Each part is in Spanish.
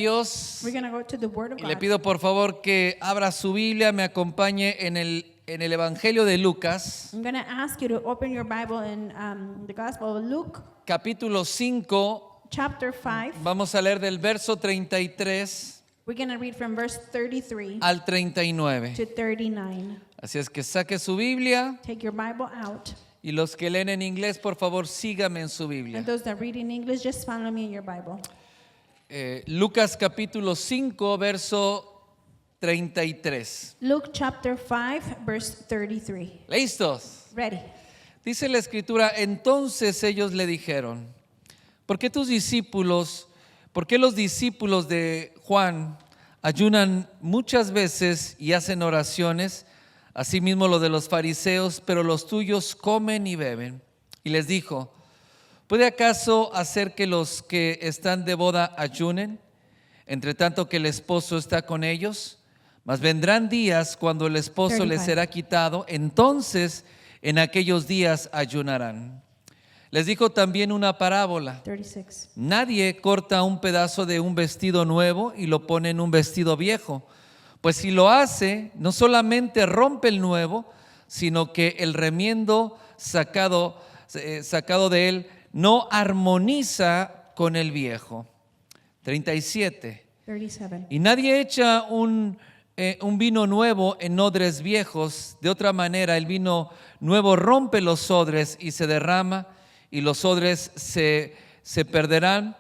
Dios. We're going to go to the Word of Y le God. pido por favor que abra su Biblia, me acompañe en el Evangelio de Lucas, I'm going to ask you to open your Bible in the Gospel of Luke, capítulo 5. chapter 5. Vamos a leer del verso 33 We're going to read from verse 33 al 39. to 39. Así es que saque su Biblia Take your Bible out. y los que leen en inglés, por favor, sígame en su Biblia. And those that read in English, just follow me in your Bible. Lucas capítulo 5, verso 33. Luke chapter 5, verse 33. ¿Listos? Ready. Dice la Escritura, entonces ellos le dijeron, ¿por qué los discípulos de Juan ayunan muchas veces y hacen oraciones? Asimismo lo de los fariseos, pero los tuyos comen y beben. Y les dijo, ¿puede acaso hacer que los que están de boda ayunen, entre tanto que el esposo está con ellos? Mas vendrán días cuando el esposo les 35. será quitado, entonces en aquellos días ayunarán. Les dijo también una parábola. 36. Nadie corta un pedazo de un vestido nuevo y lo pone en un vestido viejo, pues si lo hace, no solamente rompe el nuevo, sino que el remiendo sacado de él no armoniza con el viejo. 37. 37. Y nadie echa un vino nuevo en odres viejos, de otra manera el vino nuevo rompe los odres y se derrama, y los odres se perderán,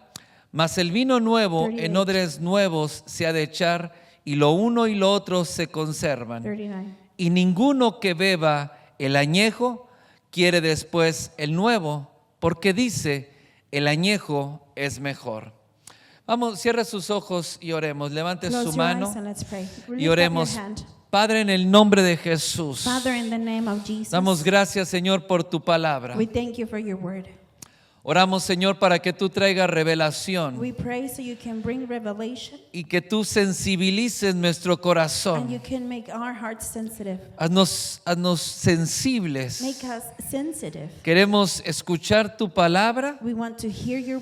mas el vino nuevo 38. en odres nuevos se ha de echar, y lo uno y lo otro se conservan. 39. Y ninguno que beba el añejo quiere después el nuevo, porque dice, el añejo es mejor. Vamos, cierre sus ojos y oremos. Levante Close su your mano eyes and let's pray. y Lift up oremos. your hand. Padre, en el nombre de Jesús, Father, in the name of Jesus, damos gracias, Señor, por tu palabra. we thank you for your word. Oramos, Señor, para que tú traigas revelación We pray so you can bring revelation y que tú sensibilices nuestro and you corazón. can make our hearts sensitive. Haznos sensibles. Make us sensitive. Queremos escuchar tu palabra, We want to hear your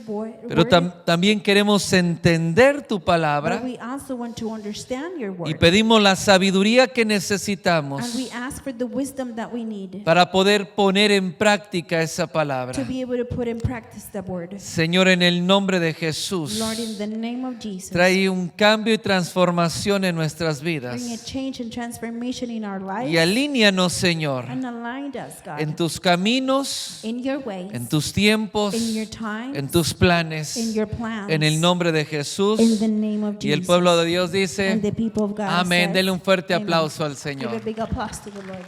pero word, también queremos entender tu but palabra we also want to understand your y word. pedimos la sabiduría que And necesitamos we ask for the wisdom that we need para poder poner en práctica esa to palabra. be able to put in practice the word. Señor, en el nombre de Jesús, Lord, in the name of Jesus, trae un cambio y transformación en nuestras bring a vidas. change and transformation in our lives Y alíñanos, Señor, and align us, God, en tus caminos, in your ways, en tus tiempos, in your times, en tus planes, in your plans, en el nombre de Jesús. in the name of Jesus. Y el pueblo de Dios And dice, the people of God amén. says, Dele un fuerte amen. aplauso al Give a Señor. big applause to the Lord.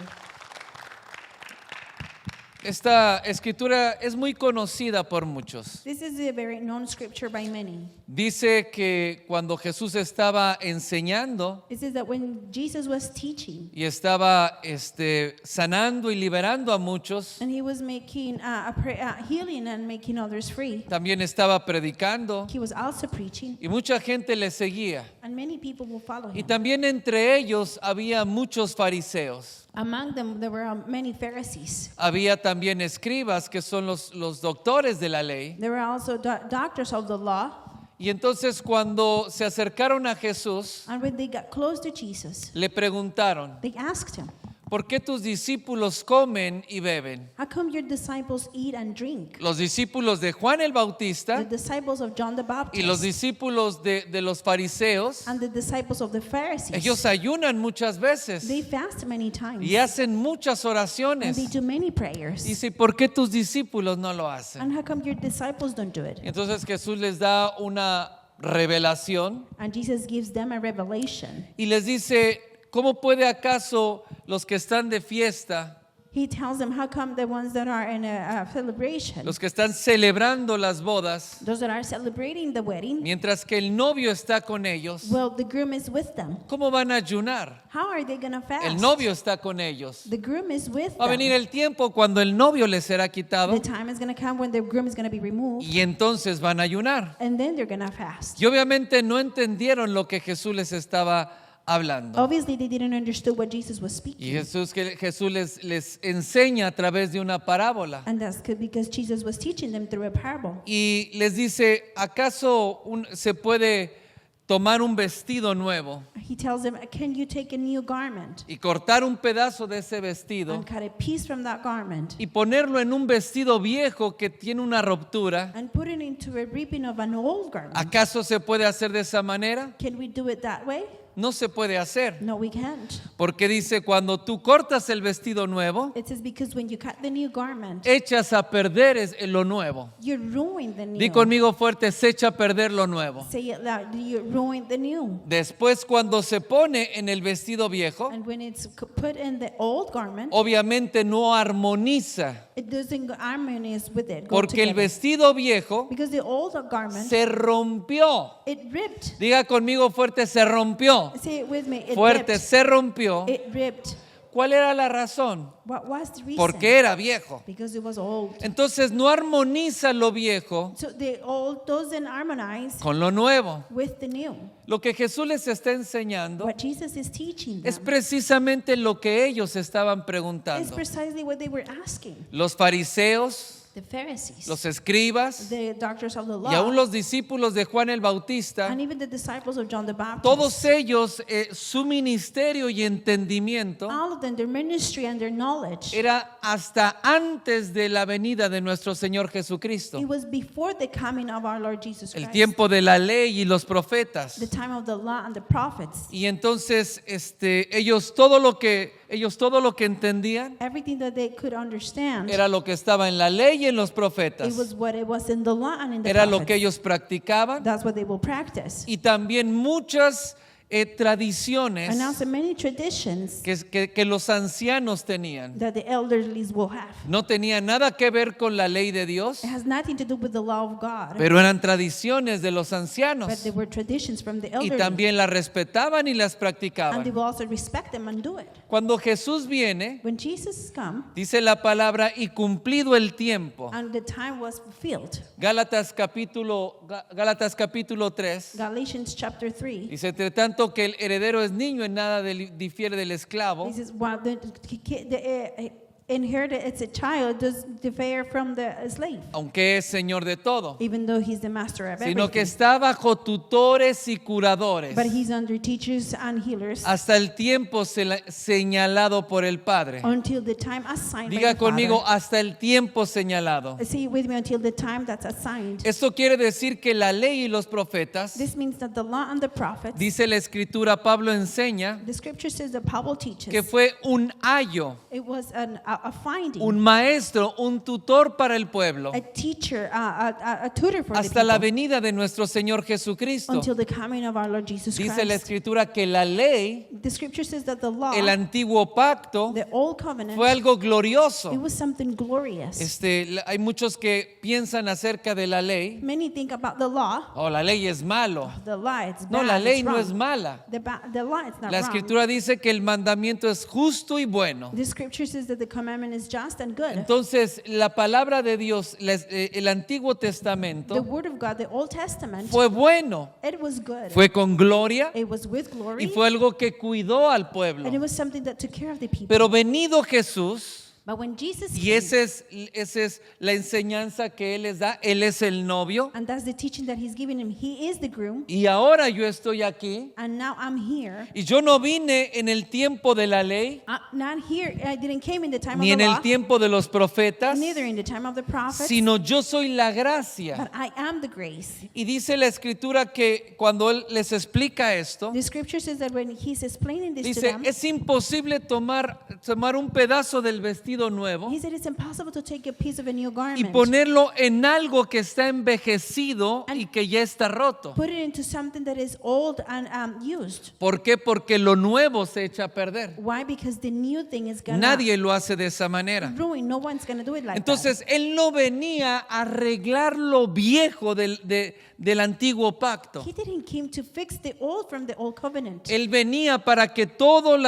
Esta escritura es muy conocida por muchos. This is a very known scripture by many. Dice que cuando Jesús estaba enseñando It says that when Jesus was teaching y estaba sanando y liberando a muchos, and he was making healing and making others free, también estaba predicando he was also preaching, y mucha gente le seguía. and many people will follow Y him. también entre ellos había muchos fariseos. Among them, there were many Pharisees. Había también escribas, que son los doctores de la ley. There were also doctors of the law. Y entonces cuando se acercaron a Jesús, And when they got close to Jesus, le preguntaron, they asked him, ¿por qué tus discípulos comen y beben? how come your disciples eat and drink? Los discípulos de Juan el The Bautista disciples of John the y los Baptist discípulos de los fariseos, and the disciples of the Pharisees, ellos ayunan muchas veces they fast many times y hacen muchas and they oraciones. do many prayers. Dice, ¿por qué tus discípulos no lo hacen? And how come your disciples don't do it? Y entonces Jesús les da una revelación And Jesus gives them a revelation. y les dice, ¿cómo puede acaso los que están de fiesta, He tells them, how come the ones that are in a celebration, los que están celebrando las bodas, those that are celebrating the wedding, mientras que el novio está con ellos, well, the groom is with them. cómo van a ayunar? How are they going to fast? El novio está con ellos. The groom is with Va a venir them. el tiempo cuando el novio les será quitado The time is going to come when the groom is going to be removed, y entonces van a ayunar. and then they're going to fast. Y obviamente no entendieron lo que Jesús les estaba hablando. Obviously, they didn't understand what Jesus was Y speaking. Jesús les enseña a través de una parábola. And that's because Jesus was teaching them through a parable. Y les dice, ¿acaso se puede tomar un vestido nuevo He tells them, can you take a new garment y cortar un pedazo de ese vestido and cut a piece from that garment y ponerlo en un vestido viejo que tiene una ruptura? and put it into a ribbon of an old garment? ¿Acaso se puede hacer de esa manera? Can we do it that way? No se puede hacer, No, we can't. porque dice, cuando tú cortas el vestido nuevo, It says because when you cut the new garment, echas a perder lo nuevo. you ruin the new. Di conmigo fuerte, se echa a perder lo nuevo. Say it loud. You ruin the new. Después, cuando se pone en el vestido viejo, And when it's put in the old garment, obviamente no armoniza, it doesn't go harmonious with it. Go porque el together. vestido viejo Because the old garment, se rompió. it ripped. Diga conmigo fuerte, se rompió. Say it with me. It Fuerte, ripped. se rompió. It ripped. ¿Cuál era la razón? What was the reason? Porque era viejo. Because it was old. Entonces no armoniza lo viejo So the old doesn't harmonize con lo nuevo. with the new. Lo que Jesús les está enseñando What Jesus is teaching es them precisamente lo que ellos estaban is preguntando. precisely what they were asking. Los fariseos, The Pharisees, los escribas the doctors of the law, y aún los discípulos de Juan el Bautista, and even the disciples of John the Baptist. todos ellos, su ministerio y entendimiento All of them, their ministry and their knowledge, era hasta antes de la venida de nuestro Señor Jesucristo. it was before the coming of our Lord Jesus El Christ. tiempo de la ley y los profetas. The time of the law and the prophets. Y entonces ellos todo lo que entendían Everything that they could understand, era lo que estaba en la ley y en los profetas. it was what it was in the law and in the Era prophets. lo que ellos practicaban That's what they will practice. y también muchas tradiciones And also many traditions que los ancianos tenían. that the elderlies will have. No tenían nada que ver con la ley de Dios, It has nothing to do with the law of God, pero eran tradiciones de los but ancianos they were traditions from the y elderly. también las respetaban y las And they practicaban. will also respect them and do it. Cuando Jesús viene, When Jesus come dice la palabra, y cumplido el tiempo. and the time was fulfilled, Gálatas capítulo 3 Galatians chapter 3, dice, entre tanto que el heredero es niño, en nada difiere del esclavo, this is while the inherited, it's a child, does differ from the slave, aunque es señor de todo, even though he's the master of sino que everything. está bajo tutores y curadores But he's under teachers and healers hasta el tiempo señalado por el Padre. until the time assigned by Diga the conmigo, Father. hasta el tiempo señalado. Say it with me, until the time that's assigned. Esto quiere decir que la ley y los profetas, This means that the law and the prophets, dice la escritura, Pablo enseña the scripture says that Paul teaches, que fue un ayo, it was a finding, un maestro, un tutor para el pueblo, a teacher, a tutor for hasta the la people, venida de nuestro Señor Jesucristo. until the coming of our Lord Jesus Dice la Christ. escritura que la ley, The scripture says that the law, el antiguo pacto, the old covenant, fue algo it glorioso. was something glorious. Hay muchos que piensan acerca de la ley, Many think about the law, oh, la ley es malo. the law, it's No, bad, la ley it's no wrong. es mala. The law is not La wrong. escritura dice que el mandamiento es justo y bueno. The scripture says that the commandment is just and good. Entonces, la palabra de Dios, el Antiguo The Testamento, word of God, the Old Testament, fue bueno, it was good. fue con gloria It was with glory, y fue algo que cuidó al pueblo. and it was something that took care of the people. Pero venido Jesús, But when Jesus y came, esa es la enseñanza que Él les da, Él es el novio, and that's the teaching that he's giving him, he is the groom, y ahora yo estoy aquí, and now I'm here. y yo no vine en el tiempo de la ley, Not here, I didn't came in the time ni of en the el law, tiempo de los profetas, neither in the time of the prophets, sino yo soy la gracia. but I am the grace. Y dice la escritura que cuando Él les explica esto, The scripture says that when he's explaining this to dice, them, es imposible tomar un pedazo del vestido nuevo he said it's impossible to take a piece of a new y garment, ponerlo en algo que está envejecido y que ya está roto. put it into something that is old and used. ¿Por qué? Porque lo nuevo se echa a perder. Why? Because the new thing is gonna Nadie lo hace de esa manera. ruin. No one's gonna do it like that. Entonces, Él no venía a arreglar lo viejo del antiguo pacto. He didn't come to fix the old from the old covenant. Él venía para que todas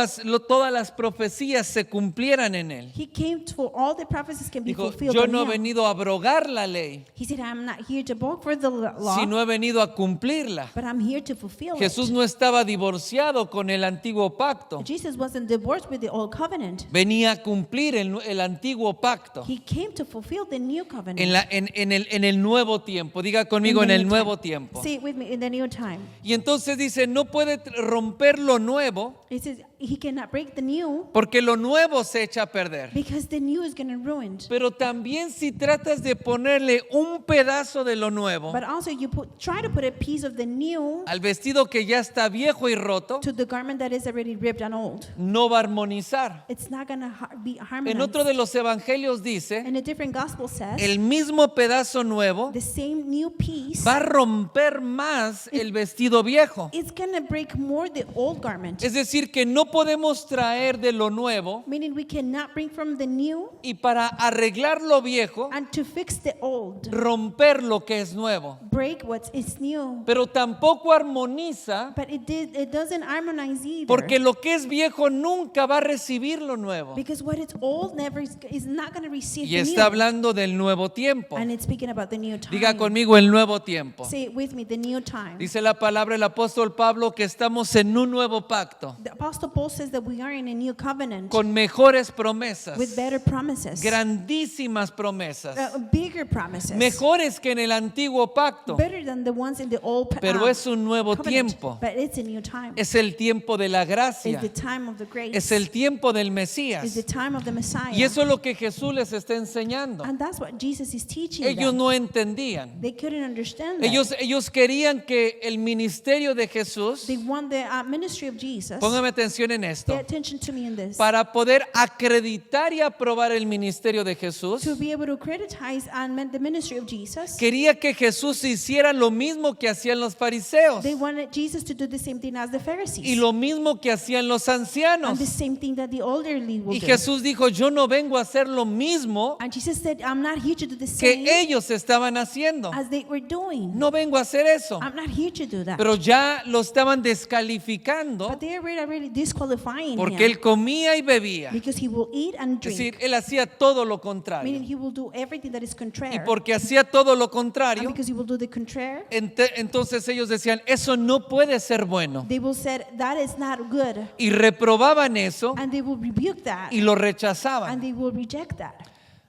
las profecías se cumplieran en Él. He came for all the prophecies can be Dijo, fulfilled yo in no he him. venido a abrogar la ley, He said, I'm not here to vote for the law, sino he venido a cumplirla. but I'm here to fulfill Jesús it. no estaba divorciado con el antiguo pacto. Jesus wasn't divorced with the old covenant. Venía a cumplir el antiguo pacto He came to fulfill the new covenant. en el nuevo tiempo. Diga conmigo, In en the el new nuevo time. tiempo. Say it with me, in the new time. Y entonces dice, no puede romper lo nuevo He says he cannot break the new porque lo nuevo se echa a perder. because the new is going to ruin. Pero también si tratas de ponerle un pedazo de lo nuevo But also you try to put a piece of the new al vestido que ya está viejo y roto, to the garment that is already ripped and old. no va a armonizar. It's not going to be En harmonized. otro de los evangelios dice, And a different gospel says el mismo pedazo nuevo the same new piece va a romper más el vestido viejo. it's going to break more the old garment. Es decir, que no podemos traer de lo nuevo Meaning we cannot bring from the new y para arreglar lo viejo, and to fix the old. romper lo que es nuevo. Break what is new. Pero tampoco armoniza But it doesn't harmonize either. porque lo que es viejo nunca va a recibir lo nuevo. Because what is old never is not going to receive Y the está new. hablando del nuevo tiempo. And it's speaking about the new time. Diga conmigo el nuevo tiempo. Say it with me, the new time. Dice la palabra el apóstol Pablo que estamos en un nuevo pacto The Apostle Paul says that we are in a new covenant con mejores promesas, with better promises, grandísimas promesas, bigger promises, mejores que en el antiguo pacto. better than the ones in the old Pero es un nuevo covenant. tiempo. But it's a new time. Es el tiempo de la It's gracia. the time of the grace. Es el tiempo del It's Mesías. the time of the Messiah. Y eso es lo que Jesús les está enseñando. And that's what Jesus is teaching Ellos them. no entendían. They couldn't understand that. Ellos querían que el ministerio de Jesús, They want the ministry of Jesus. póngame atención en Pay esto, attention to me in this. para poder acreditar y aprobar el ministerio de Jesús, To be able to criticize and the ministry of Jesus, quería que Jesús hiciera lo mismo que hacían los fariseos they wanted Jesus to do the same thing as the Pharisees. y lo mismo que hacían los And ancianos. the same thing that the elderly will Y do. Jesús dijo, yo no vengo a hacer lo mismo And Jesus said, I'm not here to do the que same ellos estaban haciendo. as they were doing. No vengo a hacer eso. I'm not here to do that. Pero ya lo estaban descalificando But they are already disqualifying porque him él comía y bebía. because he will eat and Es drink. decir, él hacía todo lo Meaning contrario. he will do everything that is Y contrary. porque hacía todo lo And contrario, because he will do the contrary, entonces ellos decían, eso no puede ser bueno. they will say that is not good. Y reprobaban eso And they will rebuke that. y lo And rechazaban. they will reject that.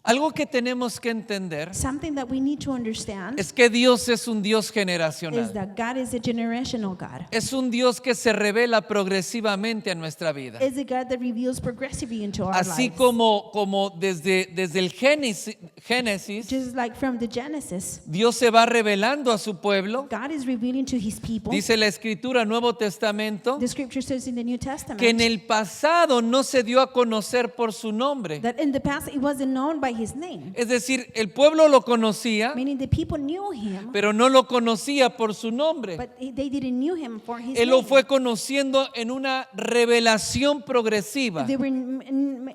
Algo que tenemos que entender Something that we need to understand es que Dios es un Dios is generacional. that God is a generational God. Es un Dios que se revela progresivamente a nuestra vida. Is a God that reveals progressively into our Así lives. como desde el Génesis, Just like from the Genesis, Dios se va revelando a su pueblo. God is revealing to his people. Dice la Escritura, Nuevo Testamento, The scripture says in the New Testament que en el pasado no se dio a conocer por su nombre. that in the past it wasn't known by his name. Es decir, el pueblo lo conocía, Meaning the people knew him, pero no lo conocía por su nombre. but they didn't knew him for his Él lo name. fue conociendo en una revelación progresiva. They were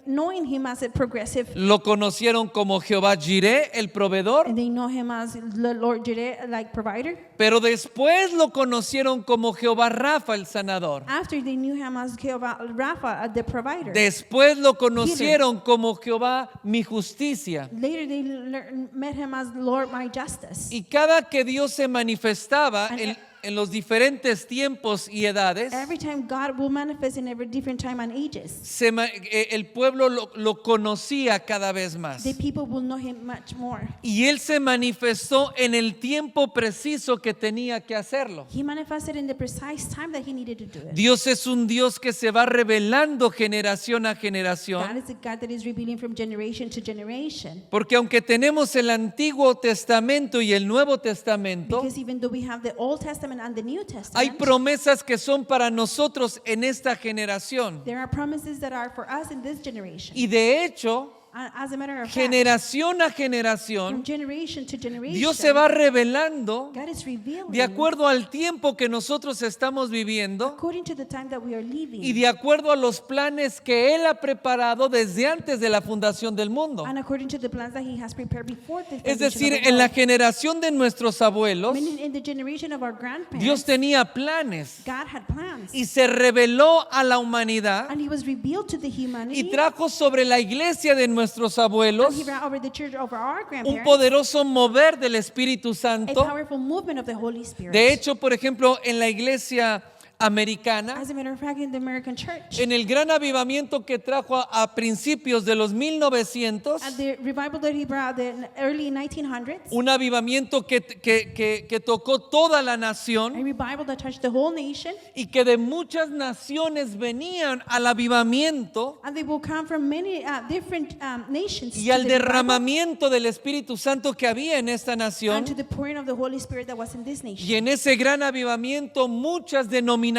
knowing him as a progressive, Lo conocieron como Jehová Jireh, el proveedor, and they know him as the Lord Jireh, like provider. pero después lo conocieron como Jehová Rafa, el sanador. After they knew him as Jehovah Rapha, the provider. Después lo conocieron como Jehová mi justicia. Later they met him as Lord my justice. Y cada que Dios se manifestaba en los diferentes tiempos y edades, Every time God will manifest in every different time and ages, el pueblo lo conocía cada vez más. the people will know him much more. Y Él se manifestó en el tiempo preciso que tenía que hacerlo. He manifested in the precise time that he needed to do it. Dios es un Dios que se va revelando generación a God generación, is a God that is revealing from generation to generation. porque aunque tenemos el Antiguo Testamento y el Nuevo Testamento, Because even though we have the Old Testament and the New hay Testament, promesas que son para nosotros en esta generación. there are promises that are for us in this generation. Y de hecho, As a matter of fact, generación a from generación, generation to generation, Dios se va revelando God is revealing de acuerdo al tiempo que nosotros estamos viviendo according to the time that we are living y de acuerdo a los planes que Él ha preparado desde antes de la fundación del mundo. and according to the plans that he has prepared before the Es foundation decir, of the en la world. generación de nuestros abuelos, Meaning in the generation of our grandparents, Dios tenía planes God had plans. y se reveló a la humanidad And he was revealed to the humanity y trajo sobre la iglesia de nuestros And abuelos, he brought over the church over our un grandparents. poderoso mover del Espíritu A Santo. powerful movement of the Holy Spirit. De hecho, por ejemplo, en la iglesia americana, As a matter of fact, in the American church, en el gran avivamiento que trajo a principios de los 1900, at the revival that he brought in the early 1900s, un avivamiento que tocó toda la a nación revival that touched the whole nation, y que de muchas naciones venían al avivamiento and they will come from many different nations y to al the revival derramamiento del Espíritu Santo que había en esta nación. and to the pouring of the Holy Spirit that was in this nation. Y en ese gran avivamiento muchas denominaciones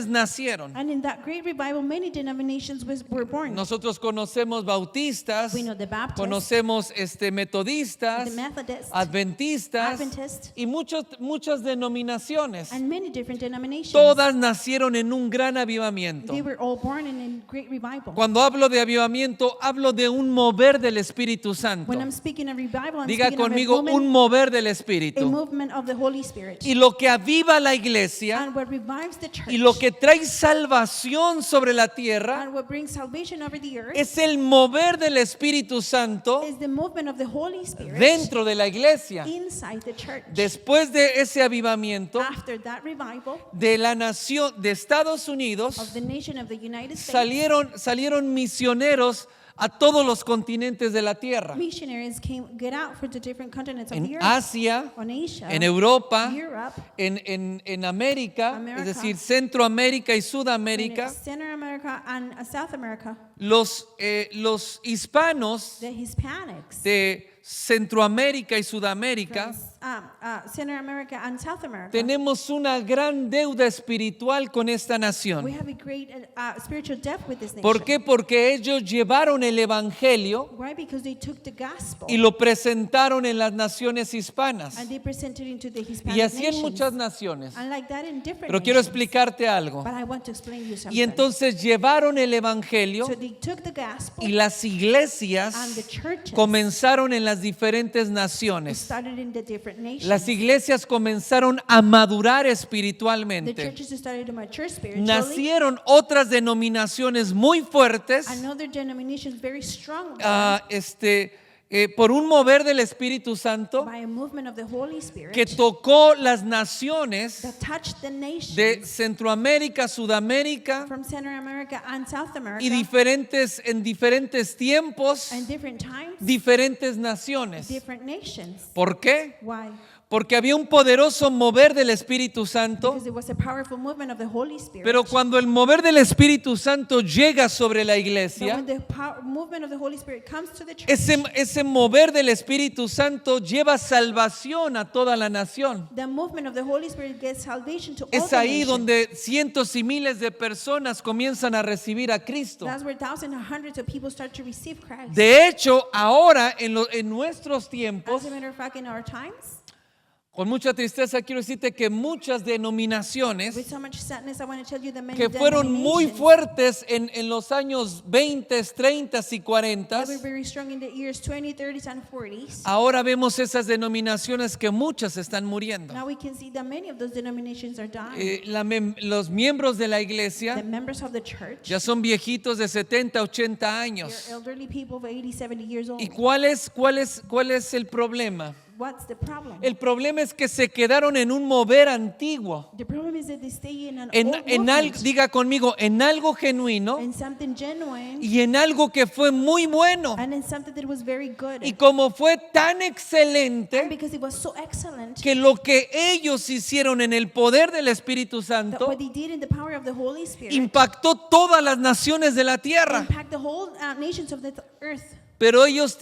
nacieron. And in that great revival, many denominations were born. Nosotros conocemos bautistas, We know the Baptists, conocemos metodistas, the Methodists, adventistas Adventists, y muchas denominaciones. and many different denominations. Todas nacieron en un gran avivamiento. They were all born in a great revival. Cuando hablo de avivamiento, hablo de un mover del Espíritu Santo. When I'm speaking of revival, I'm Diga speaking conmigo, of un mover del a Espíritu. movement of the Holy Spirit. Y lo que aviva la iglesia And what revives the church y lo que trae salvación sobre la tierra and what brings salvation over the earth es el mover del Espíritu Santo is the movement of the Holy Spirit dentro de la iglesia. inside the church. Después de ese avivamiento After that revival de la nación de Estados Unidos, of the nation of the United States, salieron misioneros a todos los continentes de la tierra. missionaries get out for the different continents of En the earth. Asia, On Asia, en Europa, Europe, en América, America, es decir, Centroamérica y in Sudamérica. Central America and South America, Los hispanos the Hispanics, de Centroamérica y Sudamérica Central America and South America. tenemos una gran deuda espiritual con esta We nación. have a great spiritual debt with this nation. ¿Por qué? Porque ellos llevaron el evangelio Why? Because they took the gospel y lo presentaron en las naciones hispanas. and they presented it into the Hispanic Y así en nations. muchas naciones. And like that in different Pero quiero nations. explicarte algo. But I want to explain you something. Y entonces llevaron el evangelio So they took the gospel y las iglesias and the churches comenzaron en las diferentes naciones. started in the different nations. Las iglesias comenzaron a madurar The espiritualmente. churches started to mature spiritually. Nacieron otras denominaciones muy fuertes Another denominations very strong por un mover del Espíritu Santo by a movement of the Holy Spirit que tocó las naciones that touched the nations de Centroamérica, Sudamérica from Central America and South America y en diferentes tiempos, and different times, diferentes naciones. different nations. ¿Por qué? Why? Porque había un poderoso mover del Espíritu Santo, Because it was a powerful movement of the Holy Spirit. pero cuando el mover del Espíritu Santo llega sobre la But iglesia, when the movement of the Holy Spirit comes to the church, ese mover del Espíritu Santo lleva salvación a toda la nación. the movement of the Holy Spirit gets salvation to all Es the ahí nations. donde cientos y miles de personas comienzan a recibir a Cristo. That's where thousands and hundreds of people start to receive Christ. De hecho, ahora en nuestros tiempos, As a matter of fact, in our times, con mucha tristeza quiero decirte que muchas denominaciones with so much sadness, I want to tell you that many que fueron muy denominations fuertes en los años 20, 30 y 40, that were very strong in the years 20, 30s, and 40s. ahora vemos esas denominaciones que muchas están muriendo. Now we can see that many of those denominations are dying. Los miembros de la The iglesia members of the church, ya son viejitos de 70, 80 they're años. elderly people of 80, 70 years old. ¿Y cuál es el problema? What's the problem? El problema es que se quedaron en un mover antiguo. The problem is that they stay in an En old movement, diga conmigo, en algo genuino in something genuine, y en algo que fue muy bueno. and in something that was very good. Y como fue tan And excelente because it was so excellent, que lo que ellos hicieron en el poder del Espíritu that Santo what they did in the power of the Holy Spirit impactó todas las naciones de la tierra. impact the whole nations of the earth. Pero ellos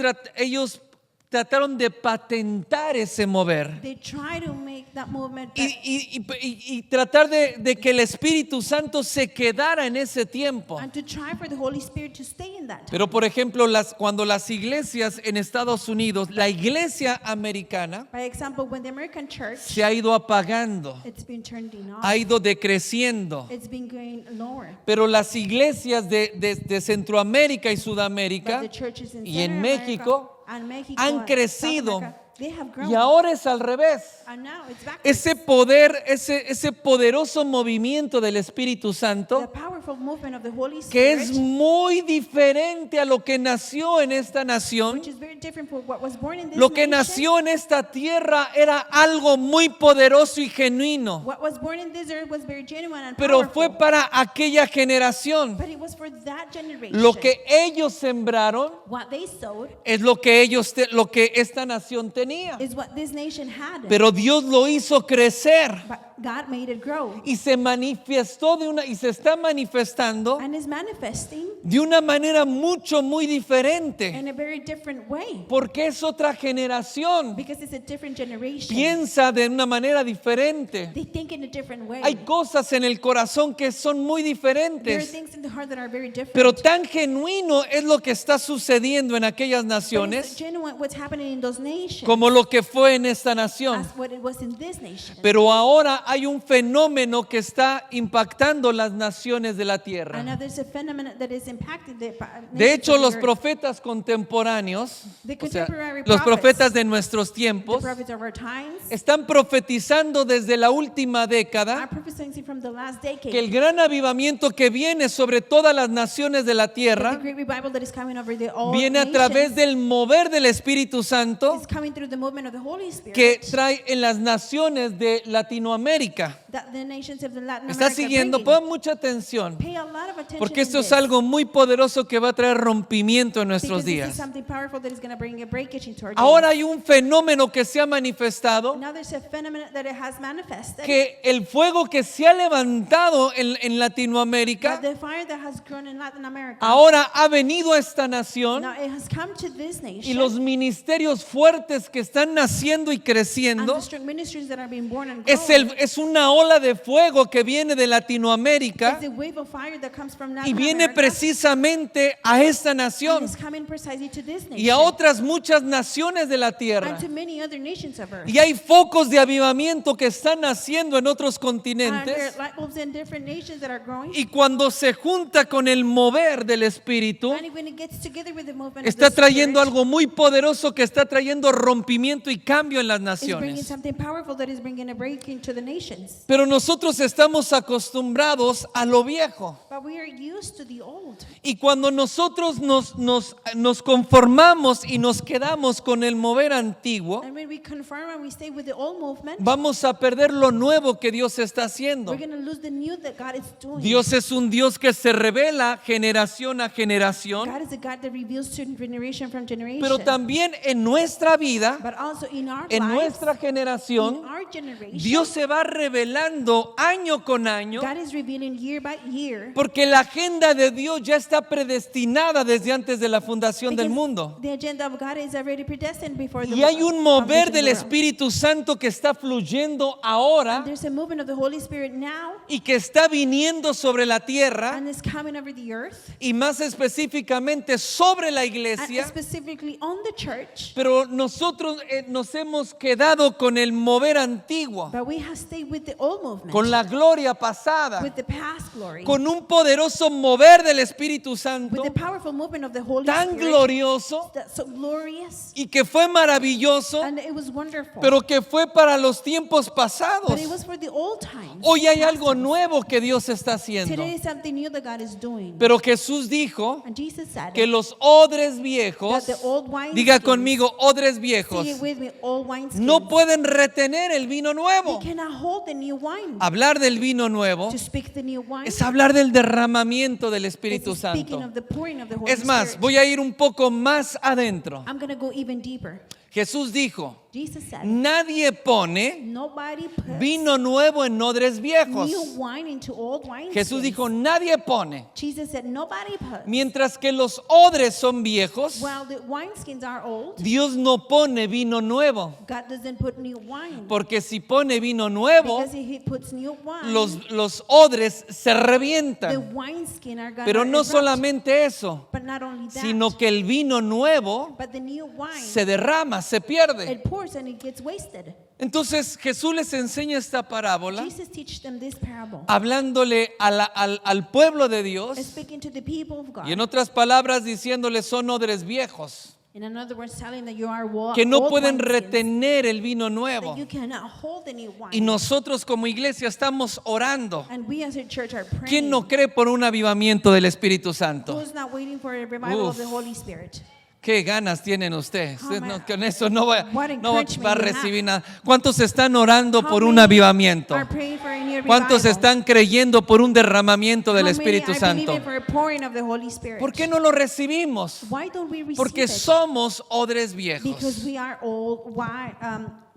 trataron de patentar ese mover They try to make that movement y tratar de que el Espíritu Santo se quedara en ese tiempo. and to try for the Holy Spirit to stay in that time. Pero por ejemplo, cuando las iglesias en Estados Unidos, la iglesia americana By example, when the American church, se ha ido apagando, it's been turned off, ha ido decreciendo. it's been going lower. Pero las iglesias de Centroamérica y But Sudamérica the churches in y en Central México and Mexico han and South crecido. America, they have grown. Y ahora es al revés. And now it's backwards. Ese poder, ese poderoso movimiento del Espíritu The Santo powerful powerful movement of the Holy que Spirit, es muy diferente a lo que nació en esta nación. which is very different from what was born in this Lo que nation. nació en esta tierra era algo muy poderoso y genuino, What was born in this earth was very genuine and pero powerful. fue para aquella generación. But it was for that generation. Lo que ellos sembraron What they sowed es lo que lo que esta nación tenía. is what this nation had. Pero Dios lo hizo crecer But God made it grow. y se manifestó y se está manifestando And is manifesting de una manera muy diferente, in a very different way. porque es otra generación. Because it's a different generation. Piensa de una manera diferente. They think in a different way. Hay cosas en el corazón que son muy There are diferentes, things in the heart that are very different. pero tan genuino es lo que está sucediendo en aquellas But it's naciones genuine what's happening in those nations como lo que fue en esta nación. as what it was in this nation. Pero ahora hay un fenómeno que está impactando las naciones de la And tierra. now there's a phenomenon that is impacting the De nations hecho, of the los earth. profetas contemporáneos, The o sea, contemporary los prophets, profetas de nuestros the tiempos, prophets of our times, están profetizando desde la última are década prophesying from the last decade que el gran avivamiento que viene sobre todas las naciones de la that the tierra great revival that is coming over the all viene a nations través del mover del Espíritu Santo is coming through the movement of the Holy Spirit que trae en las naciones de Latinoamérica. that the nations of the Latin ¿Está America siguiendo? bringing. Pon mucha atención, Pay a lot of attention porque in esto es this, algo muy poderoso que va a traer rompimiento en nuestros because this is días. something powerful that is going to bring a breakage into our Ahora days. hay un fenómeno que se ha manifestado, Now there's a phenomenon that it has manifested, que el fuego que se ha levantado en Latinoamérica, that the fire that has grown in Latin America, ahora ha venido a esta nación now it has come to this y nation, los ministerios fuertes que están naciendo y and creciendo the strong ministries that are being born and es una ola de fuego que viene de It's Latinoamérica the wave of fire that comes from y Latin viene America, precisamente a esta and nación is coming precisely to this nation y a otras muchas naciones de la tierra. and to many other nations of earth. Y hay focos de avivamiento que están naciendo en otros And there continentes. are light bulbs in different nations that are growing. Y cuando se junta con el mover del Espíritu, And when it gets together with the movement está of the trayendo Spirit, algo muy poderoso que está trayendo rompimiento y cambio en las is bringing naciones. something powerful that is bringing a breaking to the nations. Pero nosotros estamos acostumbrados a lo viejo. But we are used to the old. Y cuando nosotros nos conformamos y nos quedamos con el mover antiguo, And when we confirm and we stay with the old movement, vamos a perder lo nuevo que Dios está haciendo. we're going to lose the new that God is doing. Dios es un Dios que se revela generación a generación, God is a God that reveals to generation from generation. pero también en nuestra vida, But also in our en lives, nuestra in generación, our generation, Dios se va revelando año con año, God is revealing year by year. porque la agenda de Dios ya está predestinada desde antes de la fundación del Because mundo. the agenda of God is already predestined before the Y hay un mover foundation of del the world. Espíritu Santo que está fluyendo ahora There's a movement of the Holy Spirit now y que está viniendo sobre la tierra and is coming over the earth y más específicamente sobre la and iglesia. specifically on the church. Pero nosotros nos hemos quedado con el mover antiguo, But we have stayed with the old movement, con la gloria pasada, with the past glory, con un poderoso mover del Espíritu Santo with the powerful movement of the Holy tan Spirit glorioso that's so glorious, y que fue maravilloso, and it was wonderful. pero que fue para los tiempos But pasados. it was for the old times. Hoy hay past algo times. nuevo que Dios está haciendo. Today is something new that God is doing. Pero Jesús dijo And Jesus said que los odres that viejos, the old wine diga conmigo, odres viejos, say it with me, old wineskins, no pueden retener el vino nuevo. they cannot hold the new wine. Hablar del vino nuevo To speak the new wine es hablar del derramamiento del Espíritu is speaking Santo. of the pouring of the Holy Es más, Spirit. voy a ir un poco más adentro. I'm going to go even deeper. Jesús dijo, Jesus said, nadie pone nobody puts vino nuevo en odres viejos. new wine into old wineskins. Jesús dijo, nadie pone. Jesus said, nobody puts. Mientras que los odres son viejos, While the wineskins are old, Dios no pone vino nuevo. God doesn't put new wine. Porque si pone vino nuevo, Because if he puts new wine, los odres se the revientan. wineskin are going Pero to no erupt. solamente eso, But not only that, sino que el vino nuevo but the new wine, se derrama, se pierde. it pours and it gets wasted. Entonces Jesús les enseña esta parábola Jesus teaches them this parable, hablándole al pueblo de Dios speaking to the people of God. y en otras palabras diciéndole son odres viejos. In other words, telling that you are que no old pueden wineskins, retener el vino nuevo. that you cannot hold the new wine. Y nosotros como iglesia estamos orando. And we as a church are praying. ¿Quién no cree por un avivamiento del Espíritu Santo? Who's not waiting for a revival of the Uf. Holy Spirit? ¿Qué ganas tienen ustedes? How Usted ma- con eso no va, what no va encouragement a you have. recibir nada. ¿Cuántos están orando How por un many avivamiento? are praying for a new ¿Cuántos revival? están creyendo por un derramamiento del How Espíritu many are Santo? believing for a pouring of the Holy Spirit? ¿Por qué no lo recibimos? Why don't we receive Porque it? somos odres Because viejos. we are old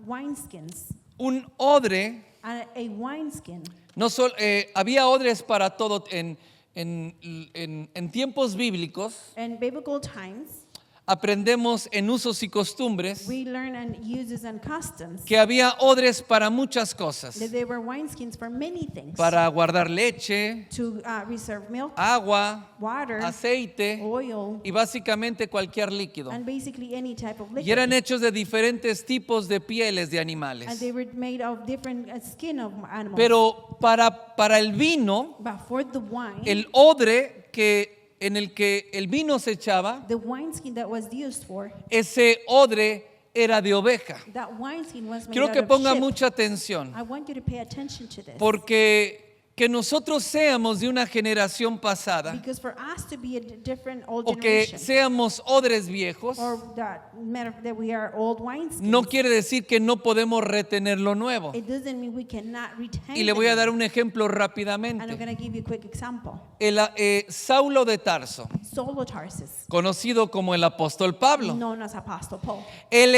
wineskins. Un odre, A wineskin. no solo, había odres para todo en tiempos bíblicos. In biblical times, Aprendemos en usos y costumbres we learn and uses and customs que había odres para muchas cosas. that they were wineskins for many things. Para guardar leche, To reserve milk, agua, water, aceite oil, y básicamente cualquier líquido. and basically any type of Y eran liquid. hechos de diferentes tipos de pieles de And animales. they were made of different skin of animals. Pero para el vino, But for the wine, el odre en el que el vino se echaba, the wineskin that was used for, ese odre era de oveja. that wineskin was made Quiero out que of ponga sheep. mucha atención, I want you to pay attention to this. porque que nosotros seamos de una generación pasada Because for us to be a different old o que generation, seamos odres viejos, or that matter that we are old wineskins, no quiere decir que no podemos retener lo nuevo. it doesn't mean we cannot retain Y le voy a the dar new. un ejemplo And I'm rápidamente. going to give you a quick example. Saulo de Tarso, Saul of Tarsus, conocido como el apóstol Pablo. known as Apostle Paul. Él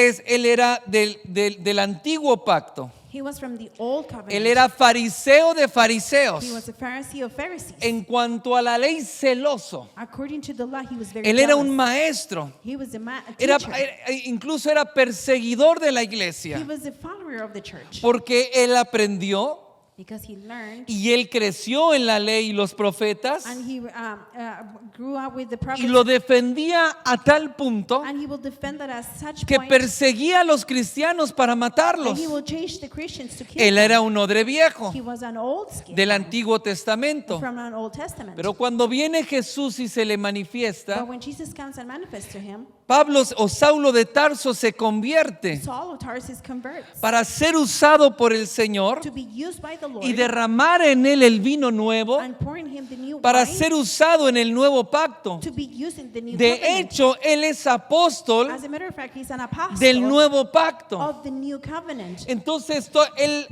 era del antiguo pacto. He was from the old covenant. Él era fariseo de fariseos. He was a Pharisee of Pharisees. En cuanto a la ley, celoso. According to the law, he was very Él era jealous. un maestro. He was a Era, teacher. incluso era perseguidor de la He iglesia. was a follower of the church. Porque él aprendió Because he learned y él creció en la ley y los profetas. and he grew up with the Y prophets. lo defendía a tal punto And he will defend that at such que point perseguía a los cristianos para that matarlos. he will chase the Christians to kill Él them. era un odre viejo He was an old skin del Antiguo Testamento. from an Old Testament. Pero cuando viene Jesús y se le But manifiesta, when Jesus comes and manifests to him, Pablo o Saulo de Tarso se convierte Saul of Tarsus converts para ser usado por el Señor to be used by the Lord y derramar en él el vino nuevo and pouring him the new para wine ser usado en el nuevo pacto. to be used in the new De covenant. hecho, él es apóstol As a matter of fact, he's an apostle del nuevo pacto. of the new covenant. Entonces,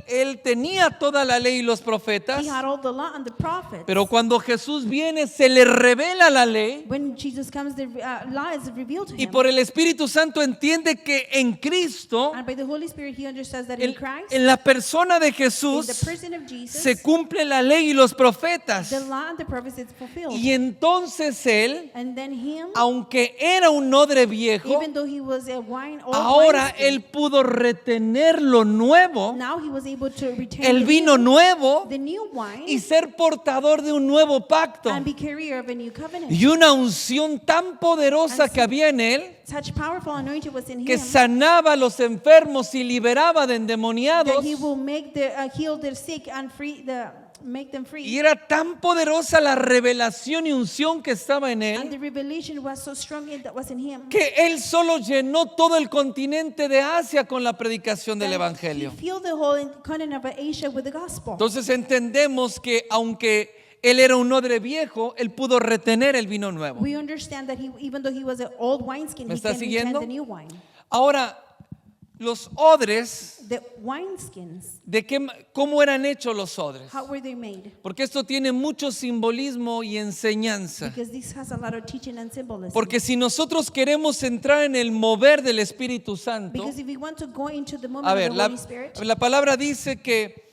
él tenía toda la ley y los profetas, He had all the law and the prophets. pero cuando Jesús viene, se le revela la ley When Jesus comes, the law is revealed to y him. por el Espíritu Santo entiende que en Cristo, And by the Holy Spirit, he understands that in Christ, en la persona de in the Jesús, person of Jesus, se cumple la ley y los profetas. the law and the prophets is fulfilled. Y entonces él, And then him, aunque era un odre viejo, even though he was a old ahora wineskin, él pudo retener lo nuevo, now he was able to retain el the vino new, nuevo, the new wine y ser portador de un nuevo pacto. and be carrier of a new covenant. Y una unción tan poderosa que había en él, Such powerful anointing was in que him sanaba a los enfermos y liberaba de that endemoniados. he will make heal the sick and make them free. Y era tan poderosa la revelación y unción que estaba en And él, the revelation was so strong that was in him. que él solo llenó todo el continente de Asia con la predicación del that Evangelio. He filled the whole continent of Asia with the gospel. Entonces entendemos que aunque él era un odre viejo, él pudo retener el vino nuevo. We understand that even though he was an old wineskin, ¿Me he está can retain siguiendo? the new wine. Ahora, los odres, The wineskins, ¿cómo eran hechos los odres? how were they made? Porque esto tiene mucho simbolismo y enseñanza. Because this has a lot of teaching and symbolism. Porque si nosotros queremos entrar en el mover del Espíritu Santo, Because if we want to go into the moment a of ver, the Holy Spirit, la palabra dice que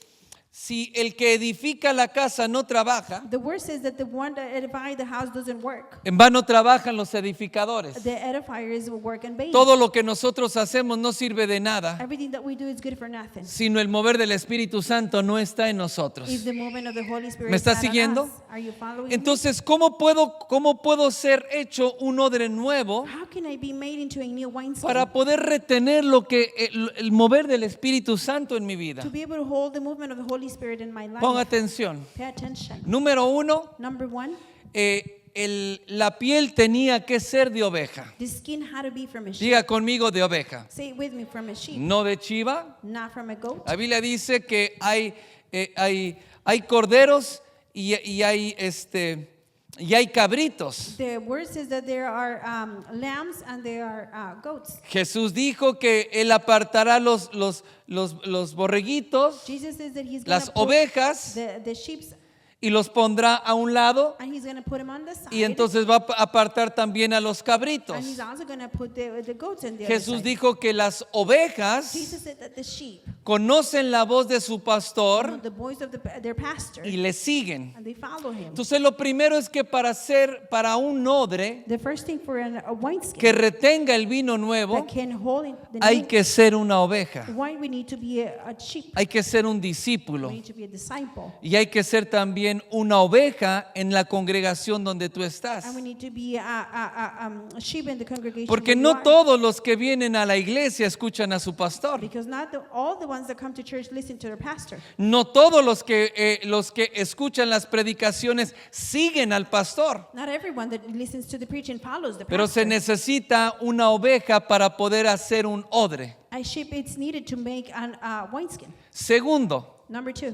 si el que edifica la casa no trabaja, the word says that the one that edifies the house doesn't work. en vano trabajan los edificadores. The edifiers will work in vain. Todo lo que nosotros hacemos no sirve de nada, Everything that we do is good for nothing. sino el mover del Espíritu Santo no está en nosotros. If the movement of the Holy Spirit ¿Me is está not on siguiendo? us, are you following me? Entonces, ¿cómo puedo ser hecho un odre nuevo How can I be made into a new wineskin para poder retener lo que el mover del Espíritu Santo en mi vida? to be able to hold the movement of the Holy Spirit in my life? Ponga atención. Pay attention. Número 1, Number one, la piel tenía que ser de oveja. The skin had to be from a sheep. Diga conmigo, de oveja, Say it with me, from a sheep, no de chiva. not from a goat. La Biblia dice que hay corderos y hay cabritos. The word says that there are lambs and there are goats. Jesús dijo que él apartará los borreguitos, Jesus says that he's going las to put ovejas, the sheep y los pondrá a un lado, and he's going to put them on the side. y entonces va a apartar también a los cabritos. And he's also going to put the goats in the Jesús other side. dijo que las ovejas Jesus said that the sheep conocen la voz de su know pastor the voice of their pastor y le siguen. and they follow him. Entonces lo primero es que para un odre The first thing for a wineskin que retenga el vino nuevo, that can hold it, the hay new que ser una oveja, wine, we need to be a sheep. hay que ser un We discípulo need to be a disciple. y hay que ser también una oveja en la congregación donde tú estás. And we need to be a sheep in the congregation. Porque where you no are. todos los que vienen a la iglesia escuchan a su pastor. Because not all the ones that come to church listen to their pastor. No todos los que escuchan las predicaciones siguen al pastor. Not everyone that listens to the preaching follows the Pero se pastor. necesita una oveja para poder hacer un odre. A sheep is needed to make a wineskin. Segundo, Number 2,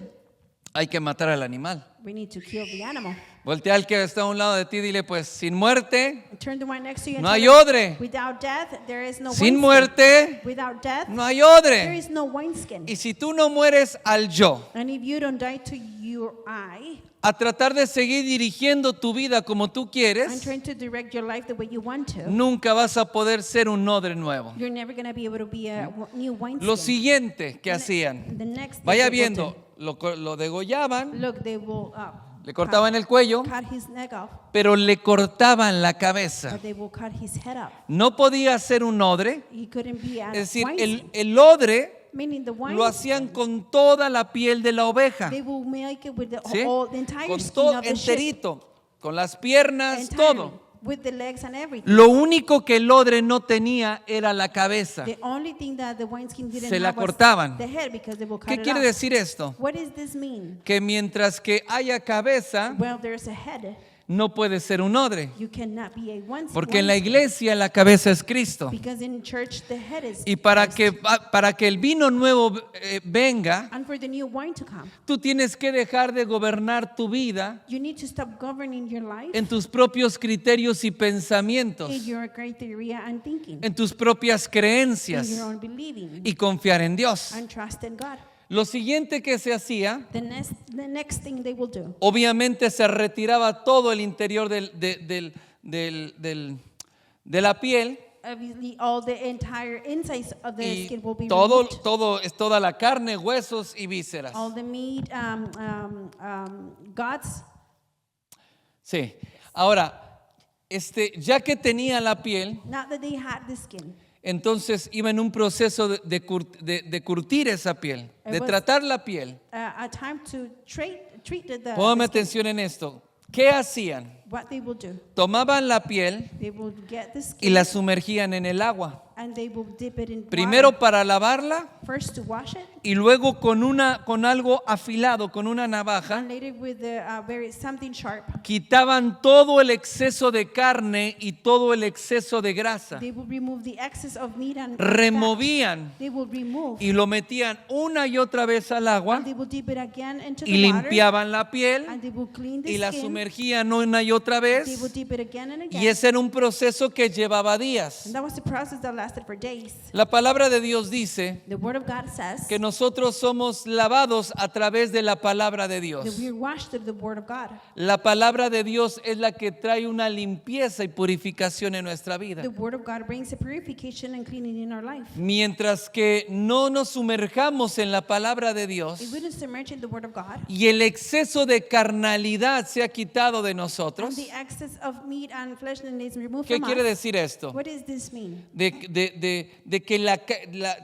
hay que matar al animal. we need to kill the animal. Voltea al que está a un lado de ti y dile, pues sin muerte Turn the one next to you and no tell hay them, odre. without death, there is no Sin wineskin. muerte Without death, no hay there odre. is no wineskin. Y si tú no mueres al yo, And if you don't die to your I, a tratar de seguir dirigiendo tu vida como tú and quieres, trying to direct your life the way you want to, nunca vas a poder ser un odre nuevo. you're never going to be able to be a new wineskin. Lo siguiente que hacían, The next thing vaya they will do, viendo, lo degollaban, look, they will le cortaban el cuello, cut his neck off, pero le cortaban la cabeza. but they will cut his head off. No podía ser un odre, He couldn't be a es decir, wineskin, el odre meaning the lo wineskin. hacían con toda la piel de la oveja, They will make it with the, ¿sí? the entire Con skin todo of the sheep, enterito, con las piernas, entirely, todo. with the legs and everything. Lo único que el odre no tenía era la cabeza. The only thing that the wineskin didn't Se la have was cortaban. the head, because they will cut ¿Qué it quiere off. decir esto? What does this mean? Que mientras que haya cabeza, Well, there's a head. no puede ser un odre. You cannot be a wineskin. Porque en la iglesia la cabeza es Cristo. Because in church the head is Y para Christ. que el vino nuevo venga, And for the new wine to come, tú tienes que dejar de gobernar tu vida you need to stop governing your life en tus propios criterios y pensamientos, in your criteria and thinking, en tus propias in creencias your own believing, y confiar en Dios. and trust in God. Lo siguiente que se hacía, The next thing they will do, obviamente se retiraba todo el interior de la piel obviously all the entire insides of the y skin will be todo, removed. todo es toda la carne, huesos y vísceras. All the meat, guts. Sí. Ahora, ya que tenía la piel, Not that they had the skin. entonces iba en un proceso de curtir esa piel, de was- tratar la piel. A time to treat the Póngame skin. atención en esto. ¿Qué hacían? What they will do, Tomaban la piel they will get the y skin la sumergían en el agua. and they will dip it in Primero water. para lavarla First to wash it, y luego con algo afilado, con una navaja, and later with something sharp. quitaban todo el exceso de carne y todo el exceso de grasa. They will remove the excess of meat and Removían fat. They will remove y lo metían una y otra vez al agua and they will dip it again into y the water, limpiaban la piel and they will clean the y la skin. sumergían una y otra They vez. will dip it again and again. Y ese era un proceso que llevaba días. And that was the process that lasted for days. La palabra de Dios dice The Word of God says que nosotros somos lavados a través de la palabra de that Dios. we are washed of the Word of God. La palabra de Dios es la que trae una limpieza y purificación en nuestra vida. The Word of God brings a purification and cleaning in our life. Mientras que no nos sumerjamos en la palabra de Dios If we don't submerge in the Word of God, y el exceso de carnalidad se ha quitado de and nosotros, the excess of meat and flesh and is removed ¿qué from quiere us, decir esto? what does this mean? De de que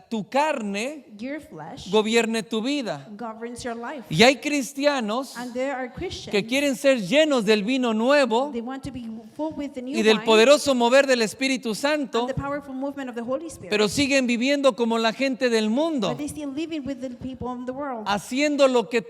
tu carne Your flesh gobierne tu vida. governs your life. Y hay cristianos And there are Christians, que quieren ser llenos del vino nuevo they want to be full with the new y del wine poderoso mover del Espíritu and Santo, the powerful movement of the Holy Spirit. pero siguen viviendo como la gente del mundo, But they still living with the people in the world, haciendo lo que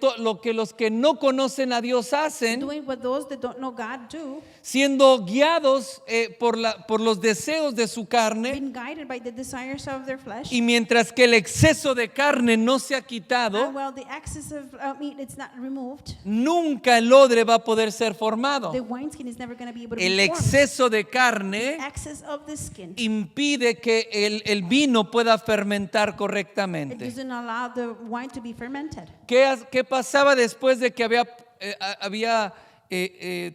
los que no conocen a Dios hacen, doing what those that don't know God do, siendo guiados por los deseos de su carne. being guided by the desires of their flesh. Y mientras que el exceso de carne no se ha And quitado, while the excess of meat it's not removed, nunca el odre va a poder ser formado. the wineskin is never going to be able to El be formed. exceso de carne Excess of the skin, impide que el vino pueda fermentar it correctamente. doesn't allow the wine to be fermented. ¿Qué pasaba después de que había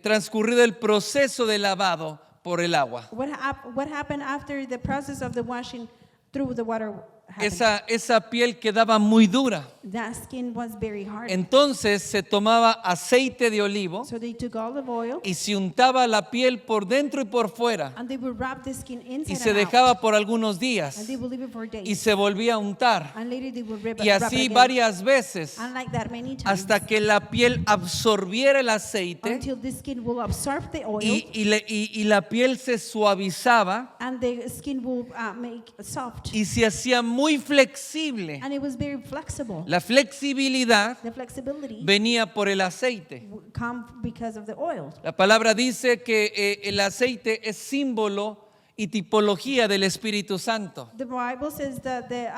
transcurrido el proceso de lavado por el agua? What happened after the process of the washing through the water happened? Esa piel quedaba muy dura. That skin was very hard. Entonces se tomaba aceite de olivo So they took olive oil y se untaba la piel por dentro y por fuera and they would wrap the skin y inside se and out. dejaba por algunos And días they would leave it for days. y se volvía a untar. And later they would wrap Y it así again. varias veces And like that many times. hasta que la piel absorbiera el aceite Until the skin will absorb the oil y la piel se suavizaba and the skin will make soft. y se hacía muy flexible. And it was very flexible. La flexibilidad The flexibility venía por el aceite. would come because of the oil. La palabra dice que el aceite es símbolo y tipología del Espíritu Santo. The Bible says that the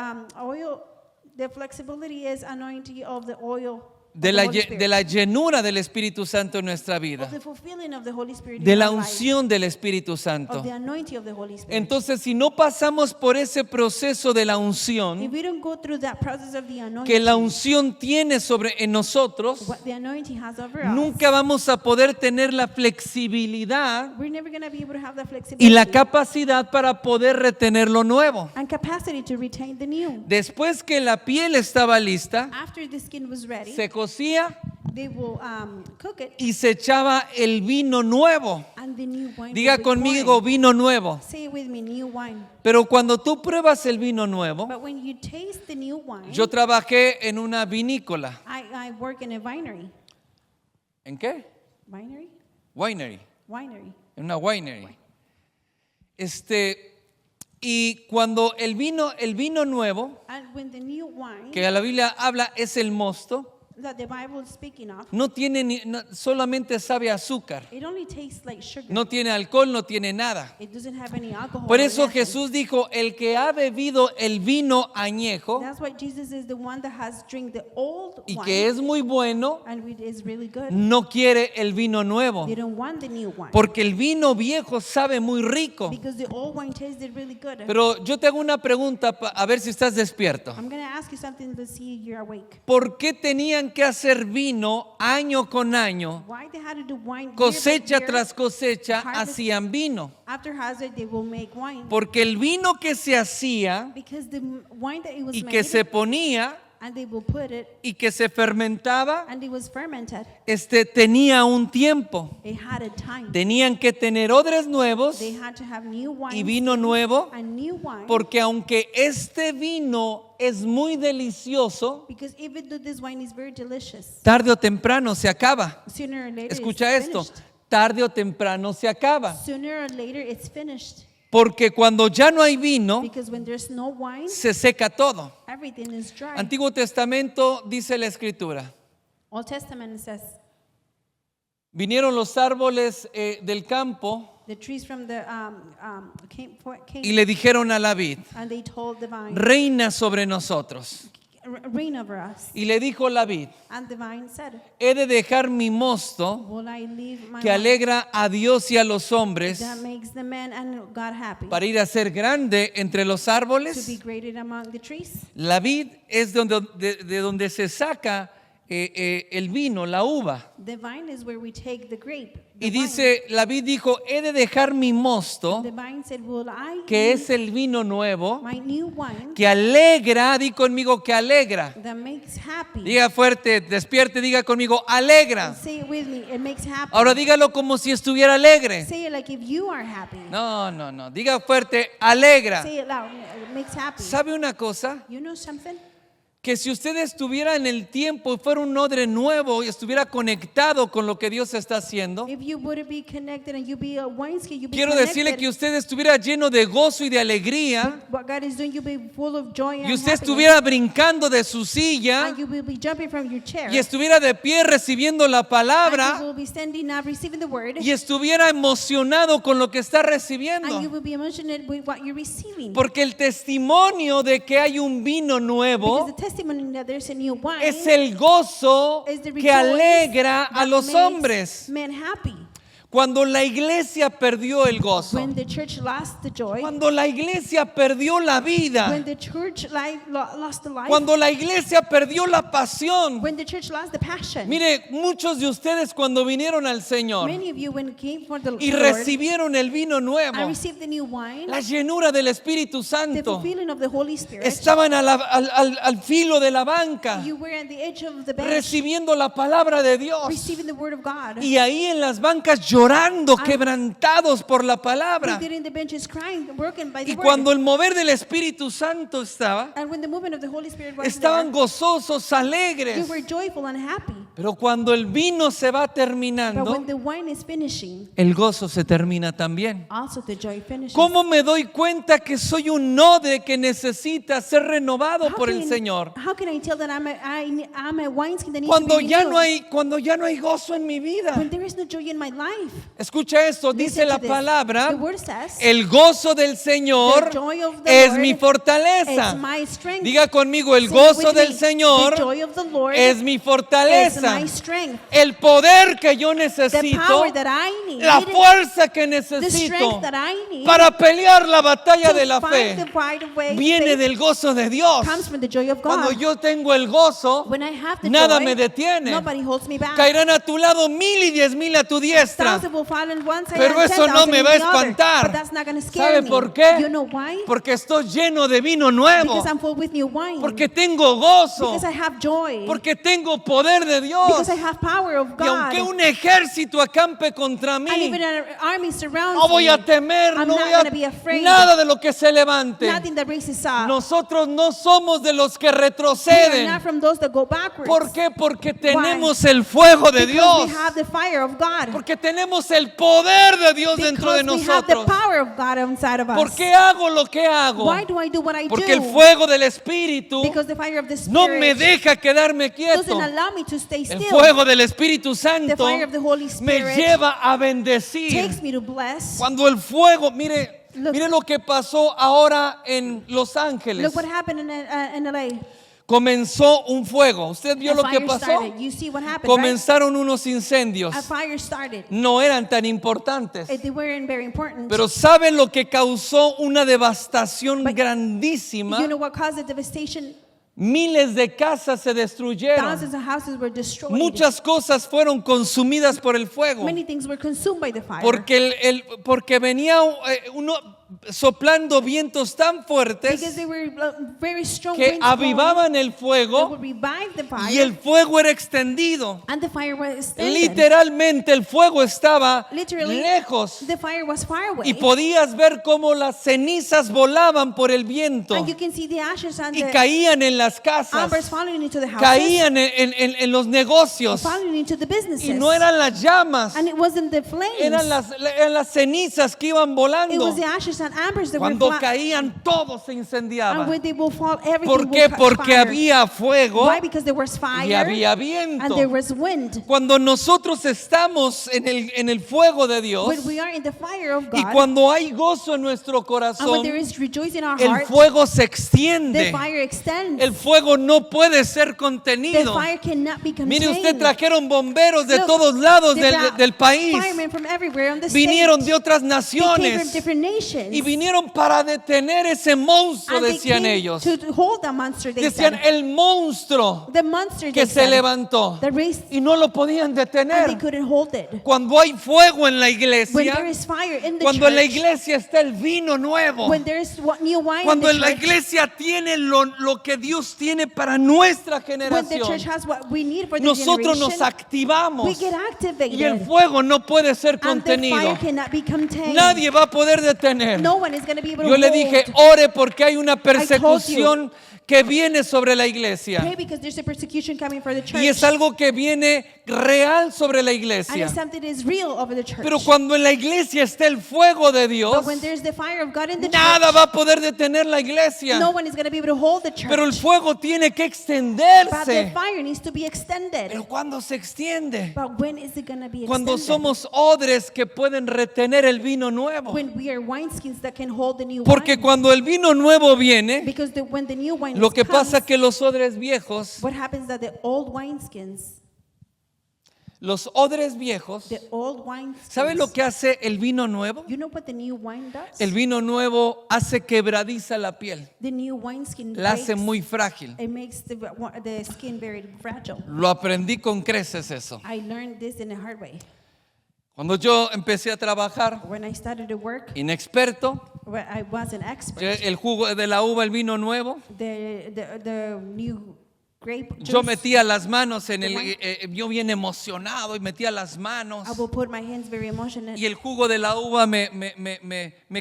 oil, the flexibility is anointing of the oil of De the la, Holy lle- Spirit. de la llenura del Espíritu Santo en nuestra vida. Of the fulfilling of the Holy Spirit De in la our life, unción del Espíritu of Santo. the anointing of the Holy Spirit. Entonces, si no pasamos por ese proceso de la If unción we don't go through that process of the anointing, que la unción tiene en nosotros, what the anointing has over us, nunca vamos a poder tener la flexibilidad we're never going to be able to have the y flexibility la capacidad para poder retener lo nuevo. and capacity to retain the new. Después que la piel estaba lista, After the skin was ready, se cocía they will cook it y se echaba el vino nuevo. and the new wine Diga will be conmigo, poured. vino nuevo. Say it with me, new wine. Pero cuando tú pruebas el vino nuevo, But when you taste the new wine, yo trabajé en una vinícola. I work in a winery. ¿En qué? Winery? Winery. Winery. En una winery. Y cuando el vino nuevo, And when the new wine que la Biblia habla, es el mosto, that the Bible is speaking of, no tiene solamente sabe a azúcar. it only tastes like sugar. No tiene alcohol, no tiene nada. It doesn't have any alcohol. Por or eso nothing. Jesús dijo, el que ha bebido el vino añejo That's why Jesus is the one that has drink the old y wine, que es muy bueno, and it is really good. no quiere el vino nuevo. They don't want the new wine Porque el vino viejo sabe muy rico. because the old wine tasted really good. Pero yo te hago una pregunta a ver si estás despierto. I'm going to ask you something to see if you're awake. ¿Por qué tenían que hacer vino año con año? Why they had to do wine year by Cosecha year? tras cosecha harvest- hacían vino. After harvest, they will make wine. Porque el vino que se hacía Because the wine that it was y made, que se ponía and they will put it, y que se fermentaba, and it was fermented. tenía un tiempo. They had a time. Tenían que tener odres nuevos They had to have new wine y vino nuevo, and new wine. porque aunque este vino es muy delicioso, Because even though this wine is very delicious, tarde o temprano se acaba. sooner or later Escucha it's esto, finished. tarde o temprano se acaba. Sooner or later it's finished. Porque cuando ya no hay vino, Because when there's no wine, se seca todo. everything is dry. Antiguo Testamento dice la Escritura. Old Testament says, Vinieron los árboles del campo the trees from the came, y le dijeron a la vid, and they told the vine, reina sobre nosotros. reign over us. Y le dijo la vid, And the vine said, he de dejar mi mosto will I leave my que wine alegra a Dios y a los hombres that makes the man and God happy para ir a ser grande entre los to árboles. be graded among the trees? La vid es de donde se saca el vino, la uva. The vine is where we take the grape. Y dice, la vid dijo, he de dejar mi mosto, The vine said, "Will I que eat es el vino nuevo, my new wine que alegra, di conmigo que alegra. that makes happy?" Diga fuerte, despierte, diga conmigo, alegra. Say it with me. It makes happy. Ahora dígalo como si estuviera alegre. Say it like if you are happy. No, no, no. Diga fuerte, alegra. Say it loud. It makes happy. ¿Sabe una cosa? You know something? Que si usted estuviera en el tiempo y fuera un odre nuevo y estuviera conectado con lo que Dios está haciendo, If you would be connected and you be a wineskin, you be quiero connected. decirle que usted estuviera lleno de gozo y de alegría What God is doing, you be full of joy and y usted happiness, estuviera brincando de su silla and you will be jumping from your chair. y estuviera de pie recibiendo la And you palabra will be standing up, receiving the word, y estuviera emocionado con lo que está and you recibiendo. will be emotional with what you're receiving. Porque el testimonio de que hay un vino Because nuevo the testimony that there's a new wine es el gozo is the que rejoice alegra a that los makes hombres. men happy. Cuando la iglesia perdió el gozo, When the church lost the joy, cuando la iglesia perdió la vida, when the church lost the life, cuando la iglesia perdió la pasión. when the church lost the passion. Mire, muchos de ustedes cuando vinieron al Señor Many of you, when it came for the y Lord, recibieron el vino I nuevo, received the new wine, la llenura del Espíritu the Santo, fulfilling of the Holy Spirit. estaban al filo de la banca, You were at the edge of the bench, recibiendo la palabra de Dios. receiving the word of God. Y ahí en las bancas llorando, quebrantados por la palabra. Sitting in the benches crying, broken by the Y word. cuando el mover del Espíritu Santo estaba, And when the movement of the Holy Spirit was estaban there, gozosos, you alegres. were joyful and happy. Pero cuando el vino se va But terminando, when the wine is finishing, el gozo se termina también. also the joy finishes. ¿Cómo me doy cuenta que soy un odre que necesita ser renovado por el Señor? How can I tell that I'm a wineskin that needs Cuando to be ya renewed? cuando ya no hay gozo en mi vida. When there is no joy in my life. Escucha esto, dice Listen la to this. palabra, The word says, el gozo del Señor the joy of the es Lord mi fortaleza. is my strength. Diga conmigo, el Say it gozo with del me. Señor The joy of the Lord es mi is fortaleza. my strength. El poder que yo The necesito, power that I need, la fuerza que the necesito strength that I need para pelear la batalla to de la fight fe the fight of faith viene del gozo de Dios. comes from the joy of Cuando God. yo tengo el gozo, When I have the nada joy, me detiene. nobody holds me back. Caerán a tu lado 1000 y 10,000 a tu diestra, Thousand will fall on one side pero and eso no 10,000 me in va a the other. espantar. But that's not going to scare ¿Sabe me. por qué? You know why? Porque estoy lleno de vino nuevo, Because I'm full with new wine. porque tengo gozo, Because I have joy. porque tengo poder de Dios. Because I have power of Y God. aunque un ejército acampe contra And mí, even an army surrounds no voy a me, temer, I'm no not voy a gonna be afraid. nada de lo que se levante. nothing that raises up. Nosotros no somos de los que We are retroceden. not from those that go backwards. ¿Por qué? Porque tenemos el fuego de Because Dios. we have the fire of God. Porque tenemos el poder de Dios dentro de Because we have the nosotros. power of God inside of us. ¿Por qué hago lo que hago? Why do I do what I Porque do? el fuego del Espíritu Because the fire of the Spirit no me deja quedarme quieto. doesn't allow me to stay El still. fuego del Espíritu The Santo fire of the Holy me Spirit lleva a bendecir. takes me to bless. Cuando el fuego, mire, Look. mire lo que pasó ahora en Los Ángeles. Look what happened in LA. Comenzó un fuego. ¿Usted vio A lo que fire pasó? started. You see what happened, Comenzaron unos incendios. right? A fire started. No eran tan importantes. They weren't very important. Pero ¿saben lo que causó una devastación grandísima? You know what caused the devastation? Miles de casas se destruyeron. Thousands of houses were destroyed. Muchas cosas fueron consumidas por el fuego. Many things were consumed by the fire. Porque venía uno soplando vientos tan Because fuertes they were very strong que winds blowing avivaban el that fuego would revive the fire. y el fuego era extendido. And the fire was extended. Literalmente el fuego estaba Literally, lejos the fire was far away. y podías ver cómo las cenizas volaban por el viento And you can see the ashes and y the caían en las casas, embers falling into the houses, caían en los negocios falling into the businesses. y no eran las llamas, And it wasn't the flames. eran las cenizas que iban It volando. was the ashes and embers that Cuando were caían todo se and incendiaba. when they will fall, everything ¿Por will qué? catch Porque fire. había fuego Why? Because there was fire y había and viento. there was wind. Cuando nosotros estamos en el fuego de Dios When we are in the fire of y God, cuando hay gozo en nuestro and when corazón, there is rejoicing in our el heart, fuego se the extiende. fire extends. El fuego no puede ser The contenido. fire cannot be contained. Mire, usted trajeron bomberos de Look, todos lados they del brought país. Firemen from everywhere on the Vinieron stage. de otras They came from naciones different nations. wineskins. Y vinieron para detener ese monstruo, And they decían came ellos. to hold the monster, they Decían, said. el monstruo The monster, que they se said, levantó. that raised, Y no lo podían and they detener. couldn't hold it. Cuando hay fuego en la When there iglesia, is fire in the cuando en la church, iglesia está el vino nuevo, when there is new wine cuando in en the la church, iglesia tiene lo que Dios tiene para nuestra when the church generación, has what we need for the nosotros nos generation, activamos we get activated. y el fuego no puede ser And the contenido. fire cannot be contained. Nadie va a poder detener. No one is going to be able Yo to le hold. dije, ore porque hay una persecución que viene sobre la iglesia. Pray because there's a persecution coming for the church. Y es algo que viene real sobre la And iglesia. it's something that is real over the church. Pero cuando en la iglesia está el fuego de Dios, But when there's the fire of God in the nada church, va a poder detener la iglesia. no one is going to be able to hold the church. Pero el fuego tiene que But the extenderse. fire needs to be extended. Pero cuando se extiende, But when is it going to be cuando extended? somos odres que pueden retener el vino nuevo. When we are wineskins that can hold the new Porque wine. cuando el vino nuevo viene, Because when the new wine lo que comes, pasa que los odres viejos, what happens that the old wineskins, los odres viejos, the old wineskins, ¿sabe lo que hace el vino nuevo? you know what the new wine does? El vino nuevo hace quebradiza la piel, The new wineskin la hace breaks, muy frágil. it makes the skin very fragile. Lo aprendí con creces eso. I learned this in a hard way. Cuando yo empecé a trabajar, When I started to work, inexperto, where I was an expert, el jugo de la uva, el vino nuevo, the new grape juice, yo metía las manos en el, wine. yo bien emocionado y metía las manos I will put my hands very emotional, y el jugo de la uva me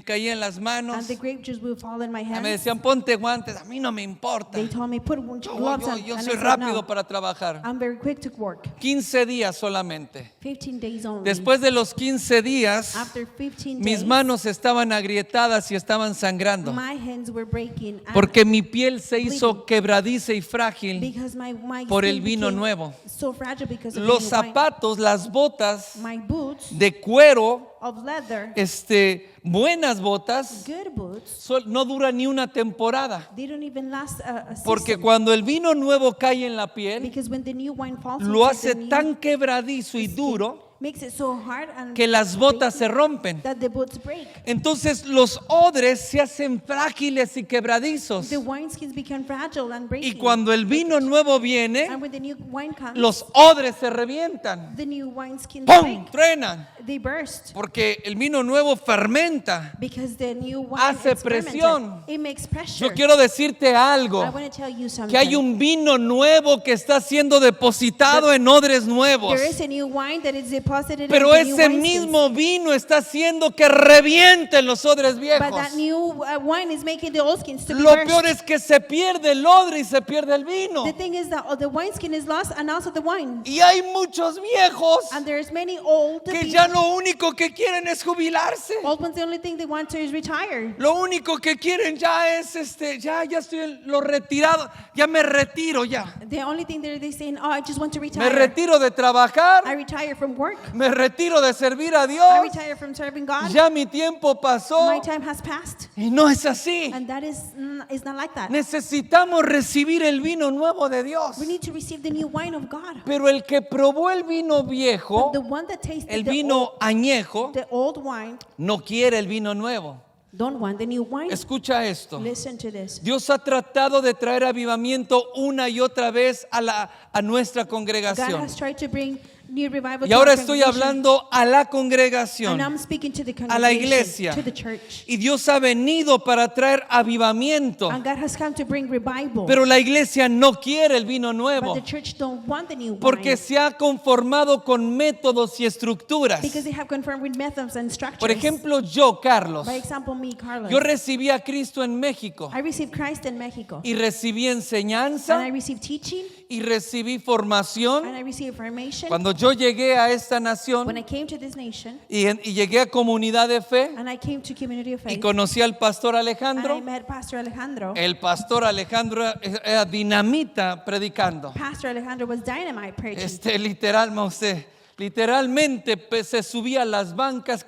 caía en las manos. and the grape juice will fall in my Me hands. decían, ponte guantes, a mí no me importa. They told me, put gloves on, Yo and soy I said, rápido no, para trabajar. I'm very quick to work. 15 días solamente. 15 days only. Después de los 15 días, After 15 mis days, manos estaban agrietadas y estaban sangrando. my hands were breaking and Porque mi piel se hizo quebradiza y frágil because my por el skin vino became nuevo. so fragile because of Los the new wine. zapatos, las botas My boots de cuero, of leather, buenas botas, good boots, no duran ni una temporada. they don't even last a Porque season. cuando el vino nuevo cae en la piel, Because when the new wine falls lo into hace the new tan quebradizo y skin, duro makes it so hard and que las botas se rompen. that the boots break. Entonces los odres se hacen frágiles y quebradizos. The wineskins become fragile and breaking. Y cuando el vino nuevo viene, And when the new wine comes, los odres se revientan. the new wineskins ¡Pum! break. Truenan. They burst. Porque el vino nuevo fermenta. Because the new wine Hace is fermented. presión. It makes pressure. Yo quiero decirte algo. I want to tell you something. Que hay un vino nuevo que está siendo depositado en odres nuevos. There is a new wine that is deposited Pero in the new ese wineskins. mismo vino está haciendo que revienten los odres viejos. But that new wine is making the old skins to be Lo burst. peor es que se pierde el odre y se pierde el vino. The thing is that the wineskin is lost and also the wine. Y hay muchos viejos And there's many old que people. ya lo único que quieren es jubilarse. Old ones, the only thing they want to is retire. Lo único que quieren ya es ya estoy en lo retirado, ya me retiro ya. The only thing they're saying, oh, I just want to Me retire. retiro de I trabajar, retire from work. me retiro de servir a I Dios. retire from serving God. Ya mi tiempo pasó My time has passed. y no es así. And that is not like that. Necesitamos recibir el vino nuevo de Dios. We need to receive the new wine of God. Pero el que probó el vino viejo, The one that tasted el vino añejo, the old wine no quiere el vino nuevo. don't want the new wine. Escucha esto. Listen to this. Dios ha tratado de traer avivamiento una y otra vez a nuestra God congregación. has tried to bring new revival Y to ahora our estoy congregation. hablando a la congregación, And I'm speaking to the a la congregation, iglesia. to the church. Y Dios ha venido para traer avivamiento. And God has come to bring revival. Pero la iglesia no quiere el vino But nuevo the church don't want the new porque wine. se ha conformado con métodos y estructuras. Because they have confirmed with methods and structures. Por ejemplo, yo, Carlos, By example, me, Carlos. yo recibí a Cristo en México I received Christ in Mexico. y recibí And I enseñanza received teaching. y recibí And formación. I received formation. Cuando yo llegué a esta When nación I came to this nation. y llegué a Comunidad de Fe And I came to Community of y Faith. conocí al pastor And I Alejandro, met Pastor Alejandro. el pastor Alejandro era dinamita predicando. Pastor Alejandro was dynamite preaching. Literalmente se subía a las bancas,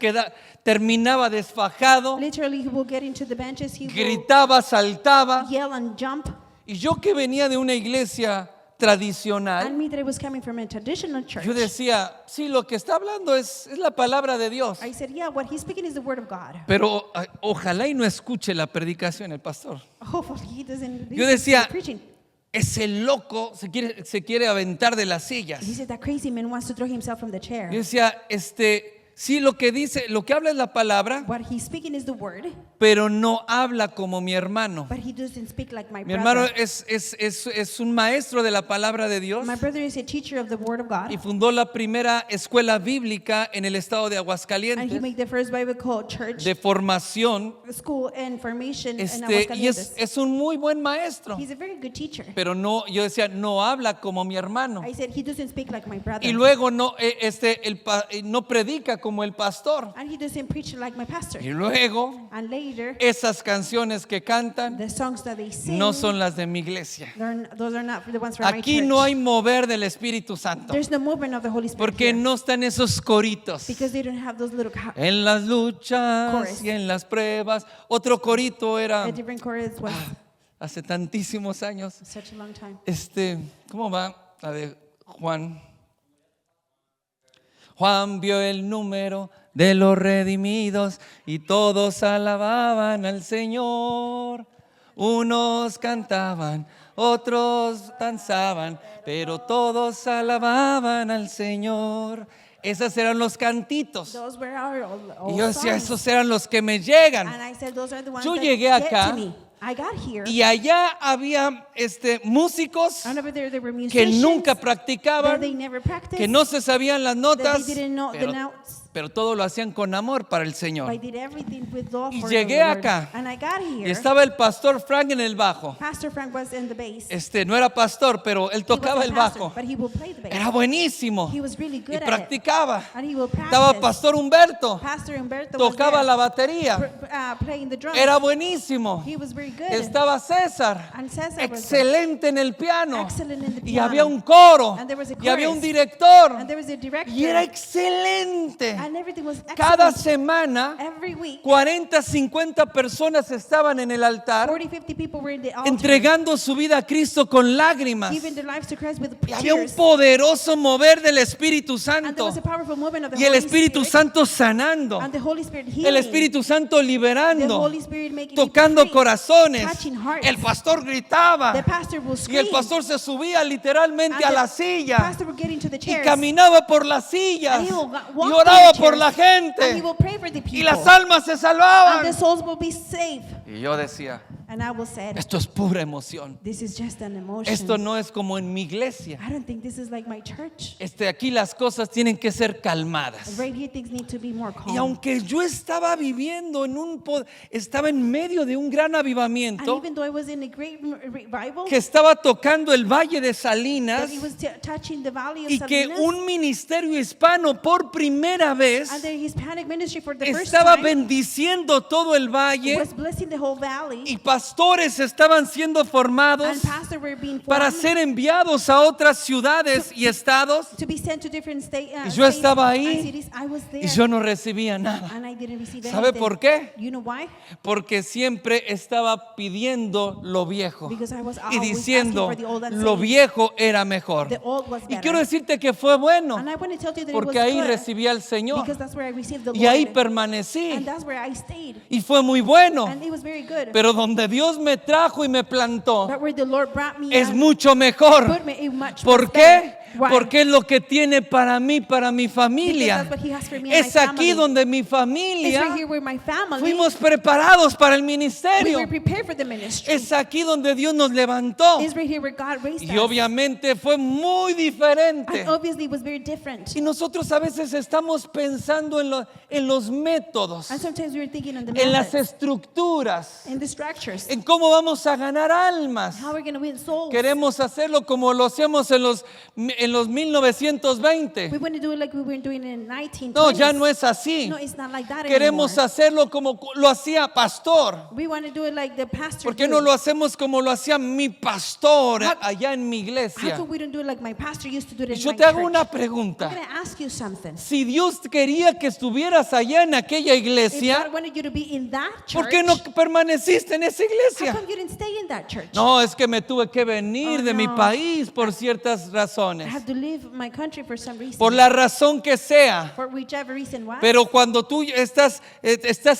terminaba desfajado, Literally, he will get into the benches. He will gritaba, saltaba. yell and jump. Y yo que venía de una iglesia tradicional, and me that it was coming from a traditional church. yo decía, sí, lo que está hablando es la palabra de Dios. I said, yeah, what he's speaking is the word of God. Pero ojalá y no escuche la predicación el pastor. Hopefully he doesn't Yo listen to decía, the preaching. ese loco se quiere aventar de las sillas. He said that crazy man wants to throw himself from the chair. Yo decía, sí, lo que habla es la palabra, What he's speaking is the word, pero no habla como mi hermano. but he doesn't speak like my Mi brother. hermano es un maestro de la palabra de Dios My brother is a teacher of the word of God, y fundó la primera escuela bíblica en el estado de and he Aguascalientes made the first Bible church de formación. school and formation in Y Aguascalientes. es un muy buen maestro, He's a very good teacher. pero no, yo decía, no habla como mi hermano. I said he doesn't speak like my brother, Y luego no predica como el pastor. and he doesn't preach like my pastor. Y luego And later, esas canciones que cantan the songs that they sing, no son las de mi iglesia. those are not the ones from my Aquí church. no hay mover del Espíritu Santo, There's no movement of the Holy Spirit porque here, no están esos coritos. because they don't have those little En las luchas Chorus. y en las pruebas. Otro corito era a different chorus was hace tantísimos años. such a long time. ¿Cómo va? La de Juan. Juan vio el número de los redimidos y todos alababan al Señor. Unos cantaban, otros danzaban, pero todos alababan al Señor. Esos eran los cantitos. Those were our old Y yo decía, songs. esos eran los que me llegan. And I said, those are the ones Yo that llegué get acá to me. I got here. Y allá había músicos And over there were que musicians nunca that practicaban, they never practiced, que no se sabían las that notas, they didn't know the pero, notes. pero todo lo hacían con amor para el I Señor. did everything with love Y for llegué the Lord. acá. And I got Y here. estaba el pastor Frank en el bajo. Pastor Frank was in the bass. No era pastor, pero él He tocaba wasn't el pastor, bajo. but he will play the bass. Era buenísimo. He was really Y good at it. practicaba. And he will Estaba practice. pastor Humberto. Pastor Humberto Tocaba was la there, batería. playing the drums. Era buenísimo. He was very good. Estaba César, And César was excelente en el piano. excellent in the Y piano. había un coro. And there was a Y había un chorus. director. And there was a director. Y era excelente. And everything was excellent. Cada semana, Every week, 40, 50 personas estaban en el altar 40-50 people were in the altar, entregando su vida a Cristo con lágrimas. giving their lives to Christ with Y había un tears. poderoso mover del Espíritu And there Santo. was a powerful movement of the Y el Holy Espíritu Spirit. Santo sanando. And the Holy Spirit healing. El Espíritu Santo The liberando. Holy Spirit making Tocando people free, corazones. touching hearts. El pastor gritaba. The pastor will Y scream. el pastor se subía literalmente a la silla. pastor will get into the Y chairs. caminaba por las sillas. And he will Y walk oraba through the por chairs. la And he gente. will pray for the people. Y las almas se And salvaban. the souls will be saved. Y yo decía, And I will say, esto es pura emoción. this is just an emotion. Esto no es como en mi iglesia. I don't think this is like my church. Aquí las cosas tienen que ser calmadas. Right here, things need to be more calm. Y aunque yo estaba viviendo estaba en medio de un gran And avivamiento even though I was in a great revival, que estaba tocando el Valle de that Salinas he was touching the valley of y que Salinas, un ministerio hispano por primera vez and the Hispanic ministry for the first estaba time bendiciendo todo el valle was blessing the whole valley, y pastores estaban siendo formados and pastors were being para formed ser enviados a otras ciudades y estados. to be sent to different Y yo estaba ahí cities. I was there, y yo no recibía nada. and I didn't receive ¿Sabe anything. por qué? You know why? Porque siempre estaba pidiendo lo viejo Because I was y always diciendo asking for the old and lo saying, viejo era mejor. the old was Y better. quiero decirte que fue bueno And I want to tell you that porque it was ahí good, recibí al Señor because that's where I received the y ahí Lord, permanecí and that's where I stayed, y fue muy bueno. and it was very good. Pero donde Dios me trajo y me plantó But where the Lord brought me es and mucho mejor. put me in much ¿Por more qué? better. Why? Porque es lo que tiene para mí, para mi Because familia. that's what He has for me and Es my aquí family. donde mi It's familia right here where my family, fuimos preparados para el we ministerio. were prepared for the ministry. Es aquí donde Dios nos levantó. It's right here where God raised Y us. obviamente fue muy diferente. And obviously it was very different. Y nosotros a veces estamos pensando en los métodos, And sometimes we were thinking on the en las methods, estructuras, in the structures, en cómo vamos a ganar almas. how we're going to win souls. Queremos hacerlo como lo hacíamos en los 1920. We want to do it like we were doing in 1920s. No, ya no es así. No, it's not like that Queremos anymore. hacerlo como lo hacía pastor. We want to do it like the pastor ¿Por qué did. no lo hacemos como lo hacía mi pastor allá en mi How iglesia? come we don't do it like my pastor used to do it Y in yo my te hago church? una I'm pregunta. going to ask you something. Si Dios quería que estuvieras estuvieras allá en aquella If iglesia, God wanted you to be in that ¿por church, qué no permaneciste en esa how iglesia? come you didn't stay in that church? No, es que me tuve que venir Oh, de mi no. país por ciertas I razones, have to leave my country for some reason. por la razón que sea. For whichever reason was. Pero cuando tú estás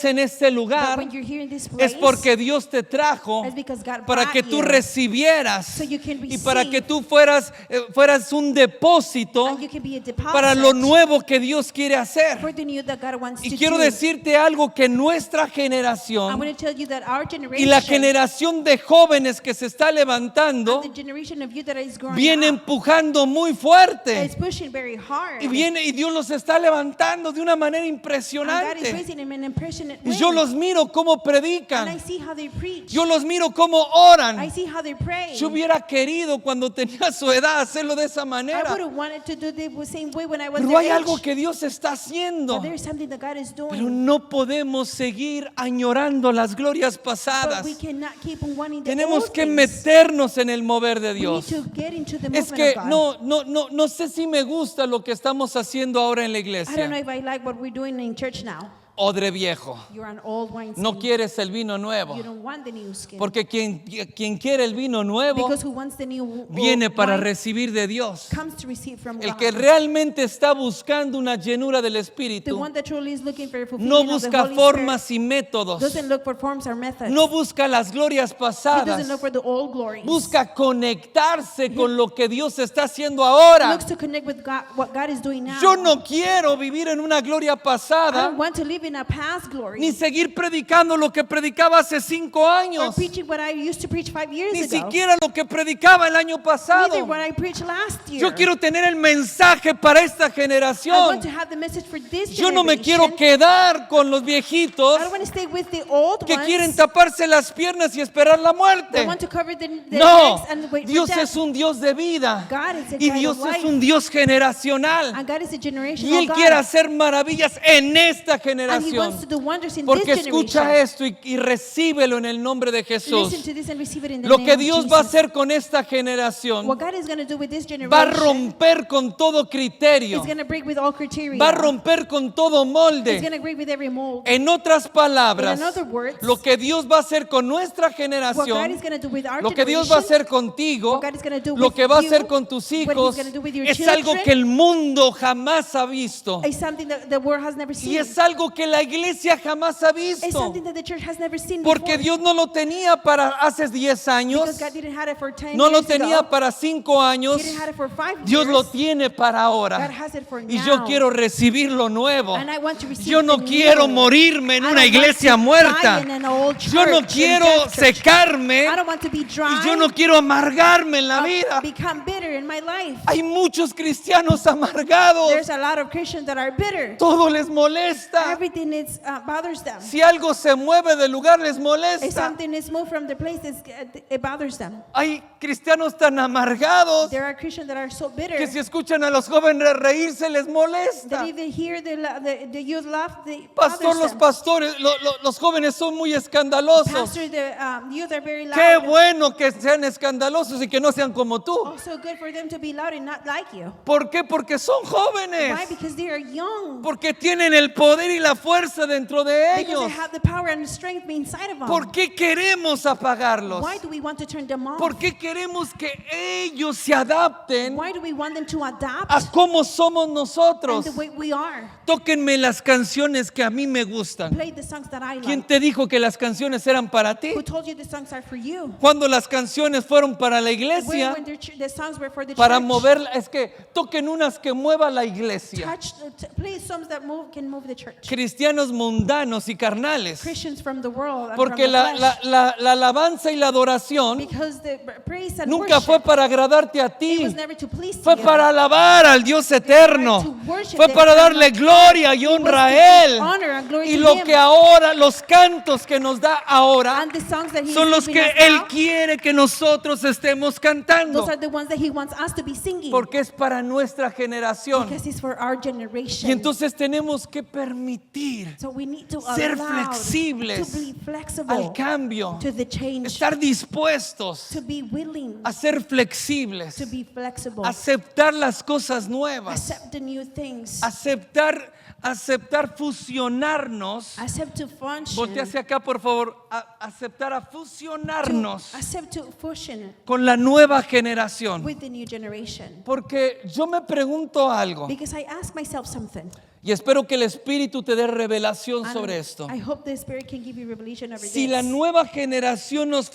en este But lugar, when you're here in this place, es porque Dios te trajo it's because God para brought que tú you, recibieras so you can y para que receive, tú fueras un depósito and you can be a deposit para lo nuevo que Dios quiere hacer. for the new that God wants Y to quiero do. decirte algo, que nuestra I generación want to tell you that our y generation la generación de jóvenes que se está levantando and the generation of you that is growing viene up empujando muy is fuerte pushing very hard. y Dios los está levantando de una manera And God is impresionante. raising them in an impressionate Y way. yo los miro cómo And I predican, see how they preach. yo los miro cómo I oran. see how they pray. Yo hubiera querido cuando tenía su edad hacerlo de esa I manera, would have wanted to do the same way when I was pero their hay algo age. que Dios está haciendo. But there's something that God is Pero doing. no podemos seguir añorando las glorias But pasadas. we cannot keep on wanting the Tenemos old que things. meternos en el mover de We need Dios. to get into the Es movement que of God. no sé si me gusta lo que estamos haciendo ahora en la I don't know iglesia. if I like what we're doing in church now. Odre viejo. You're an old wineskin. No quieres el vino nuevo. You don't want the new skin. Porque quien quiere el vino nuevo Because who wants the new viene para wine recibir de Dios. comes to receive from El God. que realmente está buscando una llenura del The Espíritu one that truly is looking for fulfillment no of the busca Holy formas y métodos. Spirit doesn't look for forms or methods. No busca las glorias He pasadas. doesn't look for the old glories. Busca conectarse con lo que Dios está haciendo He ahora. looks to connect with God, what God is doing now. Yo no quiero vivir en una gloria I pasada don't want to live in a past glory. ni seguir predicando lo que predicaba hace 5 Or años, preaching what I used to preach 5 years ni ago. siquiera lo que predicaba el año Neither pasado. what I preached last year. Yo quiero tener el mensaje para esta I generación. want to have the message for this Yo no me generation. quiero quedar con los viejitos I don't want to stay with the old que ones quieren taparse las piernas y esperar la that muerte. want to cover the No, necks and wait Dios for death. es un Dios de vida God is a y God Dios of es life. un Dios generacional. And God is a generational Y Él God. quiere hacer maravillas en esta And He generación. wants to do wonders in Porque this escucha generation. esto y recíbelo en el nombre de Jesús. Listen to this and receive it in the Lo name que of Dios va a Jesus. hacer con esta generación What God is going to do with this va a generation romper con todo criterio, is going to break with all criteria. va a romper con todo It's molde. going to break with every mold. En otras palabras, In other words, lo que Dios va a hacer con nuestra What God generación, is going to do with our lo que Dios va a generation, hacer contigo, what God is going to do lo with que va a you, hacer con tus what hijos, He's going to do with your es children, algo que el mundo jamás ha visto. is something that the world has never Y seen. es algo que la iglesia jamás ha It's visto. something that the church has never seen Porque before. Dios no lo tenía para hace 10 años, Because God didn't have it for 10 no lo years tenía ago. para 5 años. He didn't have it for 5 Dios years. lo tiene para God ahora. has it for Y yo now. quiero recibir lo nuevo. And I want to receive Yo no the quiero new. morirme en I una don't want iglesia to muerta. die in an old Yo no church, quiero in death church. secarme I don't want to be dry. y yo no quiero amargarme en la or vida. become bitter in my life. Hay muchos cristianos amargados. There's a lot of Christians that are bitter. Todo les molesta. Everything is, bothers them. Si algo se mueve del lugar les If molesta. something is moved from the place, it bothers them. Hay cristianos tan amargados There are Christians that are so bitter que si escuchan a los jóvenes reírse les molesta. that if they hear the youth laugh, they Pastor, bothers los them. pastores, los jóvenes son muy escandalosos. Pastor, the youth are very loud. Qué bueno que sean escandalosos y que no sean como tú. Also good for them to be loud and not like you. ¿Por qué? Porque son Why? jóvenes. Because they are young. Porque tienen el poder y la fuerza dentro de Because ellos. they have the power and the strength inside of them. ¿Por qué queremos apagarlos? Why do we want to turn them off? ¿Por qué queremos que ellos se adapten Why do we want them to adapt a cómo somos and nosotros? the way we are? Tóquenme las canciones que a mí me gustan. Play the songs that I ¿Quién like. te dijo que las canciones eran para ti? Who told you the songs are for you? Cuando las canciones fueron para la Where iglesia, when the songs were for the para church? moverla, es que toquen unas que mueva la iglesia. Play songs that can move the church. Cristianos mundanos y carnales. Christians from the world and Porque from the flesh. la alabanza y la adoración Because the praise and nunca fue worship, para agradarte a it ti. was never to please Fue you. para alabar al Dios eterno. to worship Fue the para darle eternal gloria y It was honra to a give Él. honor and glory Y to lo Him. que ahora, los cantos que nos da ahora, And the songs that He son is los giving que us Él now, quiere que nosotros estemos cantando. those are the ones that He wants us to be singing. Porque es para nuestra generación. Because it's for our generation. Y entonces tenemos que permitir So we need to ser allow flexibles to be flexible al cambio. to the change, Estar dispuestos to be willing a ser flexibles. to be flexible, Aceptar las cosas nuevas. accept the new things, Aceptar aceptar fusionarnos. accept to function, Voltea hacia acá, por favor. Aceptar a fusionarnos accept to fusion con la nueva generación. with the new generation. Porque yo me pregunto algo Because I ask myself something. y espero que el Espíritu te dé revelación And sobre esto. I hope the Spirit can give you revelation over Si this. la nueva generación nos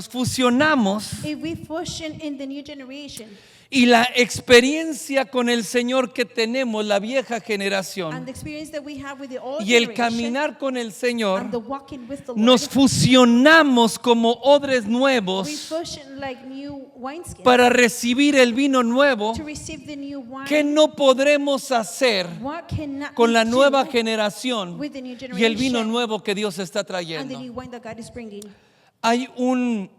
fusionamos If we fusion in the new generation y la experiencia con el Señor que tenemos, la vieja and generación, the experience that we have with the old y el generation caminar con el Señor, and the walking with the nos Lord, fusionamos como odres we nuevos fusion like new wineskins para recibir el vino nuevo to receive the new wine. que no podremos hacer What cannot con we la nueva do generación with the new y el vino generation nuevo que Dios está and the trayendo. new wine that God is bringing? Hay un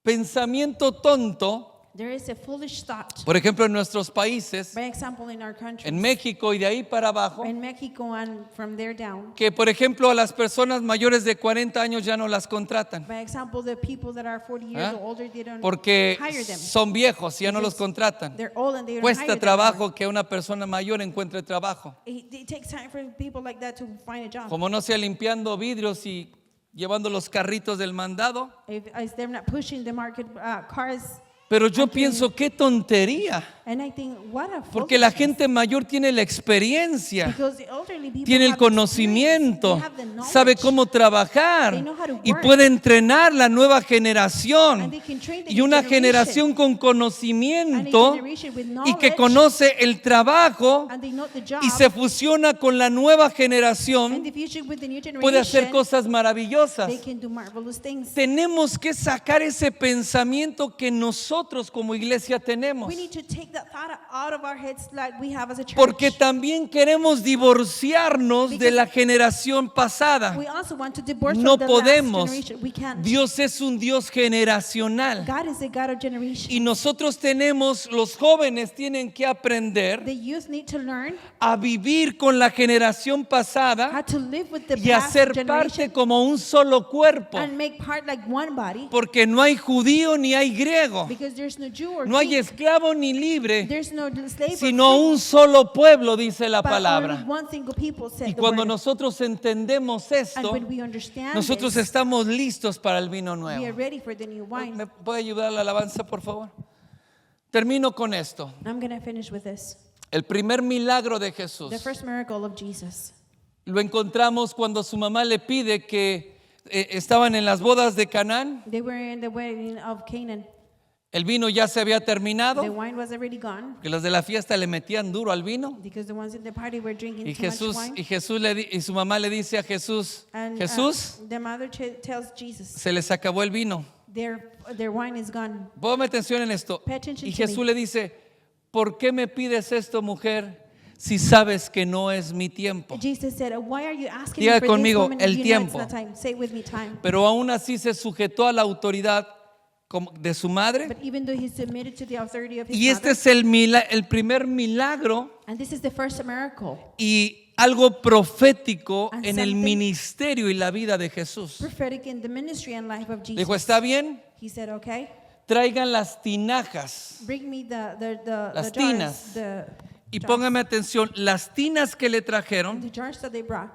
pensamiento tonto, There is a foolish thought. por ejemplo, en nuestros países, By example, in our country, en México y de ahí para abajo, in Mexico and from there down. que por ejemplo a las personas mayores de 40 años ya no las contratan By example, the people that are 40 years ¿Ah? or older, they don't porque hire them. son viejos y ya no los contratan. They're old and they don't hire Cuesta them trabajo anymore. que una persona mayor encuentre trabajo. It takes time for people like that to find a job. Como no sea limpiando vidrios y llevando los carritos del mandado. If they're not pushing the market cars, Pero yo Aquí- pienso, qué tontería. and I think, what a Porque la foolishness. gente mayor tiene la experiencia, Because the elderly people tiene el have experience, conocimiento, they have the knowledge, sabe cómo trabajar They know how to y work. puede entrenar la nueva and generación. they can train the Y new una generation, generación con and a conocimiento generation with y que knowledge, conoce el trabajo and they know the job, y se fusiona con la nueva and generación, the future with the new puede hacer generation, cosas maravillosas. they can do marvelous things. Tenemos que sacar ese pensamiento que nosotros como iglesia tenemos. We need to take that thought out of our heads like we have as a church. Porque también queremos divorciarnos de la generación pasada. We also want to divorce No from the podemos. last generation. We can't. Dios es un Dios generacional. God is a God of generation. Y nosotros tenemos, los jóvenes tienen que aprender The youth need to learn a vivir con la generación pasada how to live with the y a past ser generation parte como un solo cuerpo. and make part like one body, Porque no hay judío ni hay griego. because there's no Jew or No hay Greek, esclavo ni libre, there's no slave or sino free, un solo pueblo, dice la but palabra. only one single people said Y the cuando word. nosotros entendemos And esto, when we understand nosotros this, estamos listos para el vino we are nuevo. ready for the new wine. ¿Me puede ayudar a la alabanza, por favor? Termino con esto. I'm going to finish with this. El primer milagro de Jesús The first miracle of Jesus. lo encontramos cuando su mamá le pide que estaban en las bodas de Canaán. They were in the wedding of Canaan. El vino ya se había terminado, The wine was already gone que los de la fiesta le metían duro al vino. because the ones in the party were drinking Y too much Jesús wine. y su mamá le dice a Jesús, And Jesús, the mother tells Jesus, se les acabó el vino. their wine is gone. Póngame atención en esto. Pay attention Y to Jesús me. le dice, ¿por qué me pides esto, mujer, si sabes que no es mi tiempo? Jesus said, why are you asking Diga me for conmigo, this woman el if you tiempo. know it's not time? Say it with me, time. Pero aún así se sujetó a la autoridad de su madre. But even though he submitted to the authority of his Y este mother, es el primer milagro and this is the first miracle, y algo profético And en el something ministerio y la vida de Jesús. prophetic in the ministry and life of Jesus. Dijo, ¿está bien? He said, okay, Traigan las tinajas. bring me the Las jars, tinas. the Y jars. póngame atención, las tinas que le trajeron The jars that they brought,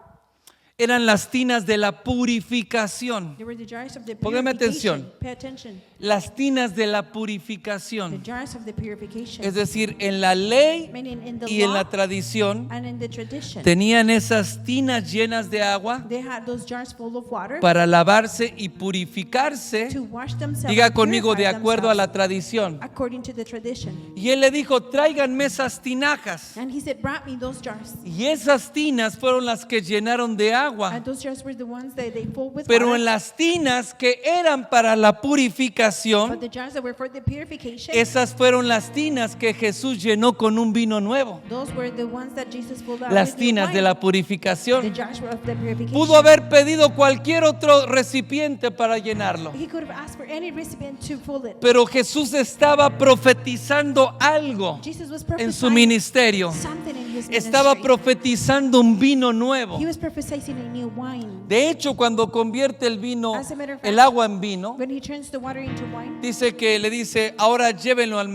eran las tinas de la purificación. they were the jars of the Póngame purification. atención. Pay attention. Las tinas de la The purificación. jars of the purification. Es decir, en la ley Meaning in the y en law la tradición and in the tradition. tenían esas tinas llenas de agua They had those jars full of water para lavarse y purificarse. to wash themselves. Diga and conmigo, de purify acuerdo a themselves la tradición. according to the tradition. Y él le dijo, tráiganme esas tinajas. And he said, brought me those jars. Y esas tinas fueron las que llenaron de agua. And those jars were the ones that they filled with Pero water. en las tinas que eran para la But purificación, the jars that were for the purification, esas fueron las tinas que Jesús llenó con un vino nuevo. those were the ones that Jesus filled out Las with new tinas wine. de la The purificación. jars were of the purification. Pudo haber pedido cualquier otro recipiente para llenarlo. He could have asked for any recipient to fill it. Pero Jesús estaba profetizando algo Jesus was en su prophesying ministerio. something in his Estaba ministry. profetizando un vino nuevo. He was prophesying a new wine. De hecho, cuando convierte el vino, As a matter of fact, el agua en vino, When he turns the water into wine, dice que le dice, ahora llévenlo al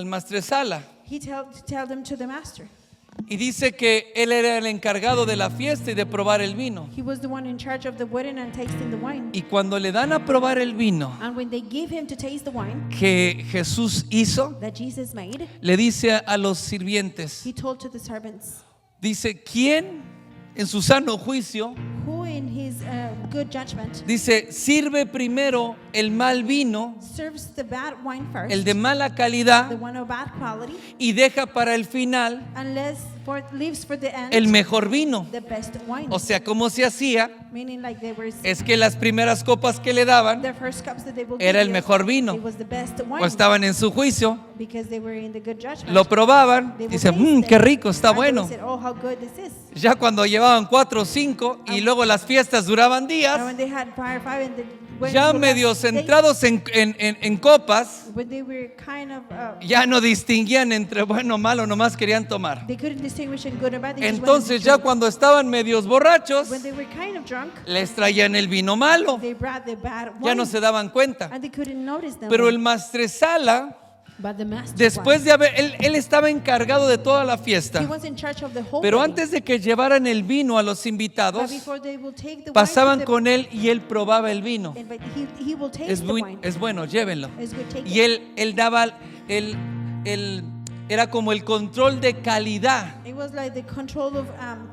maestresala. he tell them to the master. Y dice que él era el encargado de la fiesta y de probar el vino. He was the one in charge of the wedding and tasting the wine. Y cuando le dan a probar el vino And when they give him to taste the wine que Jesús hizo, that Jesus made, le dice a los sirvientes, he told to the servants, dice, ¿quién en su sano juicio, who in his good judgment dice, sirve primero el mal vino, serves the bad wine first, el de mala the calidad, one of bad quality, y deja para el final leaves for the end el mejor vino? the best wine? O sea, ¿cómo se hacía? Meaning like they were Es que las primeras copas que le daban the first cups that they will era give el you, mejor vino. it was the best wine, O estaban en su juicio, because they were in the good judgment. lo probaban, They will dice, taste it, qué rico, está and they will bueno. say, oh, how good this is. Ya cuando llevaban 4 o 5 y luego las fiestas duraban And días, when they had five and when ya they were medio last days, centrados en copas, when they were kind of ya no distinguían entre bueno o malo, nomás querían tomar. they couldn't distinguish in good or bad. They just wanted to Entonces ya drink. cuando estaban medios borrachos, When they were kind of drunk, les traían el vino malo, they brought the bad wine, ya no se daban cuenta. and they couldn't notice them. Pero el maestresala, But the master después wine, de haber, él estaba encargado de toda la he fiesta, was in charge of the whole pero wedding. antes de que llevaran el vino a los But invitados, before they will take the pasaban wine to con él y él probaba el vino. the, but he will taste Es, the muy- wine. es bueno, llévenlo. It's good, take Y it. él daba era como el control de calidad It was like the control of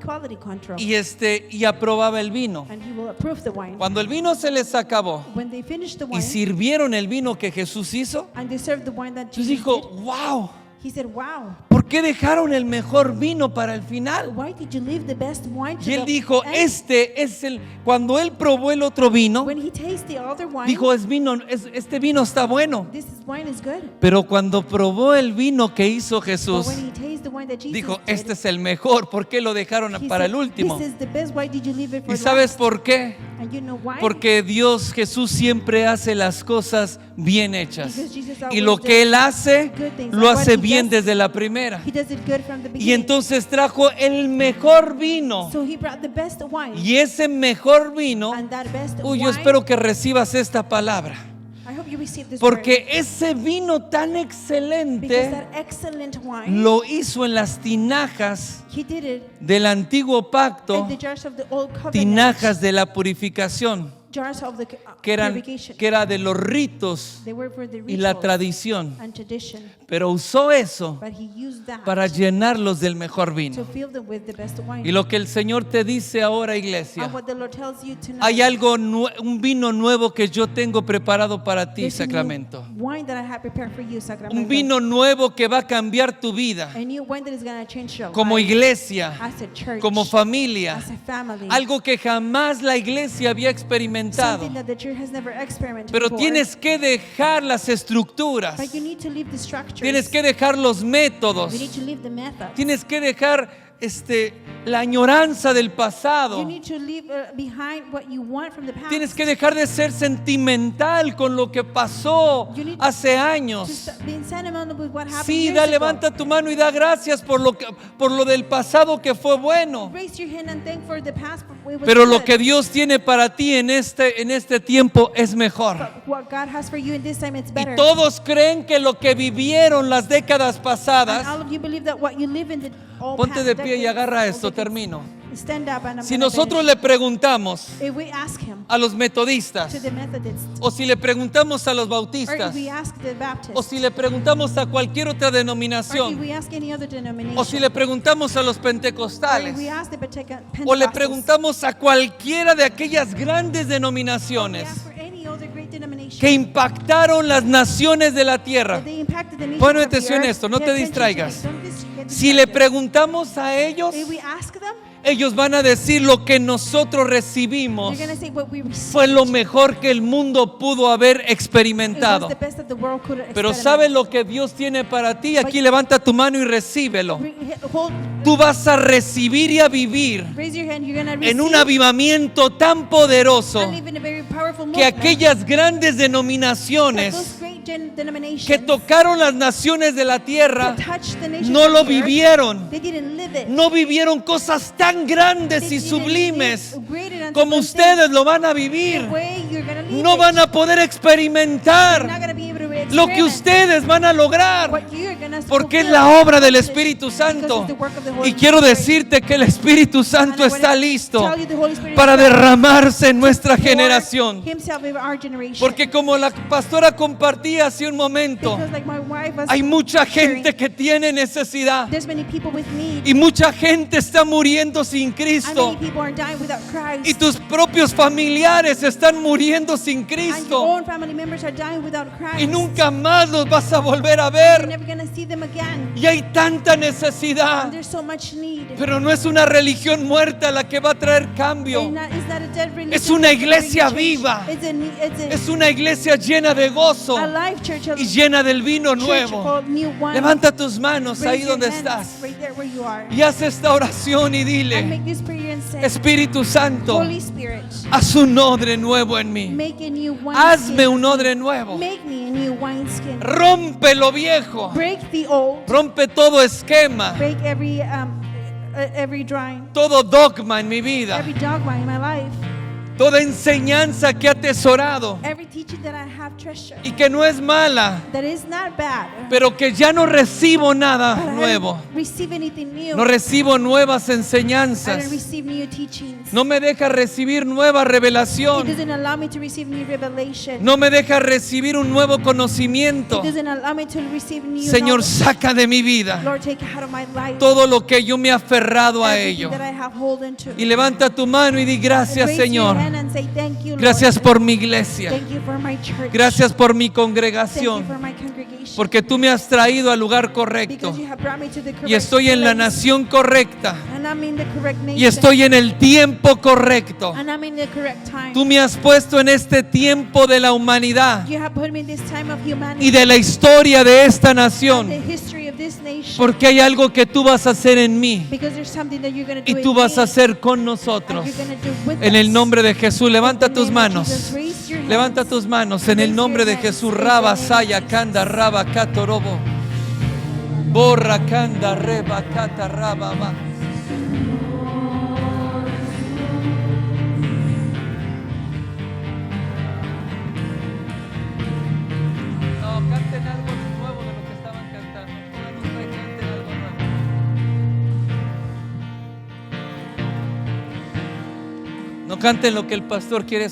quality control, y aprobaba el vino. and he will approve the wine. Cuando el vino se les acabó When they finished the y wine, sirvieron el vino que Jesús hizo, and they served the wine that Jesús Jesus dijo, did, wow, he said, "Wow, ¿por qué dejaron el mejor vino para el final? why did you leave the best wine to Y él the dijo, end?" este es cuando él probó el otro vino, When he tasted the other wine, dijo, este vino está bueno. wine is good. Pero cuando probó el vino que hizo But Jesús, when he tasted the wine that Jesus dijo, did, este es el mejor, ¿por qué lo dejaron he para said, el último? "This is the best. Why did you leave it for ¿Y sabes last?" por qué? And you know why? Porque Jesús siempre hace las cosas bien hechas. Because Jesus Y always lo que Él hace, good things. lo And what hace he bien does, desde la primera. He does it good from the Y beginning. entonces trajo el mejor vino. So he brought the best wine, Y ese mejor vino, and that best yo wine, espero que recibas esta palabra. I hope you receive this Porque word, ese vino tan because excelente that excellent wine, lo hizo en las tinajas he did it del antiguo pacto, in the jars of the old covenant, tinajas de la purificación, jars of the que purification. era de los ritos They were for the y la rituals tradición. and tradition, Pero usó eso but he used that para llenarlos del mejor to vino. fill them with the best wine. Y lo que el Señor te dice ahora, iglesia, And what the Lord tells you tonight, hay un vino nuevo que yo tengo preparado para ti, there's a new Sacramento. wine that I have prepared for you, Sacramento. Un vino nuevo que va a cambiar tu vida A new wine that is going to change your como life iglesia, as a church, como familia. as a family. Algo que jamás la iglesia había experimentado. Something that the church has never experienced Pero before. tienes que dejar las estructuras. But you need to leave the structures. Tienes que dejar los métodos. You need to leave the methods. Tienes que dejar la añoranza del pasado. You need to leave behind what you want from the past. Tienes que dejar de ser sentimental con lo que pasó You need hace to años. stop being sentimental with what happened Sí, years ago. levanta tu mano y da gracias por lo del pasado que fue bueno. Raise your hand and thank for the past. It was Pero lo good. que Dios tiene para ti en este tiempo es mejor. But what God has for you in this time, it's Y better. todos creen que lo que vivieron las décadas And pasadas. all of you believe that what you live in the all Ponte past de pie y decades, agarra all esto, decades. termino. Stand up and I'm Si gonna nosotros finish. le preguntamos If we ask him a los metodistas, to the Methodists, o si le preguntamos a los or bautistas, if we ask the Baptists, o si le preguntamos a cualquier otra or if denominación, we ask any other denomination, o si le preguntamos a los or if pentecostales, we ask the o le Pentecostals, preguntamos a cualquiera de aquellas grandes or we denominaciones ask for any other great denomination que impactaron las naciones de la tierra. that they impacted the nations Pon of the atención en earth, esto, no pay te attention to distraigas. this. Don't get Si le distracted. preguntamos a ellos, If we ask them, ellos van a decir lo que nosotros they're recibimos going to say what we received. fue lo mejor que el mundo pudo haber It was experimentado. the best that the world could Pero experiment. ¿sabes lo que Dios tiene para ti? Aquí levanta tu mano y recíbelo. Hold, Tú vas a recibir y a vivir raise your hand. You're going to receive en un avivamiento tan poderoso and live in a very powerful que movement. aquellas grandes That denominaciones those great denominations que tocaron las naciones de la tierra that touched the nations no of lo the earth, vivieron. they didn't live it. No vivieron cosas tan grandes They y didn't sublimes live greater and como different ustedes lo van a things. vivir. The way you're gonna live No it. van a poder You're experimentar not gonna be able to experience lo que experiment ustedes van a lograr, what you're gonna porque es fulfill, la obra del because Espíritu it's Santo. the work of the Holy Y quiero Spirit. decirte que el Espíritu Santo And I está wanna listo tell you the Holy Spirit para is ready derramarse en nuestra to pour generación. himself in our generation. Porque como la pastora compartía hace un momento, Because like my wife was hay mucha sharing, gente que tiene necesidad there's many people with need, y mucha gente está muriendo sin and Cristo. many people are dying without Christ. Y tus propios familiares están muriendo sin And your Cristo. own family members are dying without Christ. Y nunca más los vas a volver a You're ver. never gonna see them again. Y hay tanta necesidad. And there's so much need. Pero no es una religión muerta la que va a traer cambio. It's not a dead religion, Es una it's a iglesia change. viva. It's Es una iglesia llena de gozo a life church, a y llena del vino church nuevo. called New Wine. Levanta tus manos Raise ahí your donde hands estás right there where you are. y haz esta oración y And dile: make this prayer and say, Espíritu Santo, Holy Spirit, haz un odre nuevo en mí. make a new wine Hazme skin. un odre nuevo. Make me a new wine skin. Rompe lo viejo. Break the old. Rompe todo esquema, Break every drawing, todo dogma en mi vida, every dogma in my life, toda enseñanza que he atesorado every teaching that I have treasured y que no es mala, that is not bad, pero que ya no recibo nada but I nuevo. don't receive anything new. No recibo nuevas I don't enseñanzas. receive new teachings. No me deja recibir nueva It revelación. doesn't allow me to receive new revelation. No me deja recibir un nuevo conocimiento. It doesn't allow me to receive new Señor, knowledge. saca de mi vida Lord, take it out of my life. todo lo que yo me he aferrado a Everything ello. that I have holden to. Y levanta tu mano y di: gracias, Raise your Señor. hand and say, thank you, Lord. Gracias por mi iglesia. Thank you for my church. Gracias por mi Thank you congregación. for my congregation. Porque tú me has traído al lugar correcto. Because you have brought me to the correct Y estoy en la place. nación correcta. And I'm in the correct nation. Y estoy en el tiempo correcto. And I'm in the correct time. Tú me has puesto en este tiempo de la humanidad You have put me in this time of humanity. y de la historia de esta And the nación. history of this nation. Porque hay algo que tú vas a hacer en mí Because there's something that you're going to do y tú in vas me, a hacer con and nosotros. you're gonna do with En el us. nombre de Jesús, levanta In the tus name of manos. Jesus, raise your hands. Levanta tus manos en el Raise nombre your de hands. Jesús. In the Raba, name of saya, Jesus. kanda, raba, katorobo. Borra, kanda, reba, kata, raba, ba. No, canten algo nuevo de lo que estaban cantando. Pónganos que canten algo nuevo. No canten lo que el pastor quiere escuchar.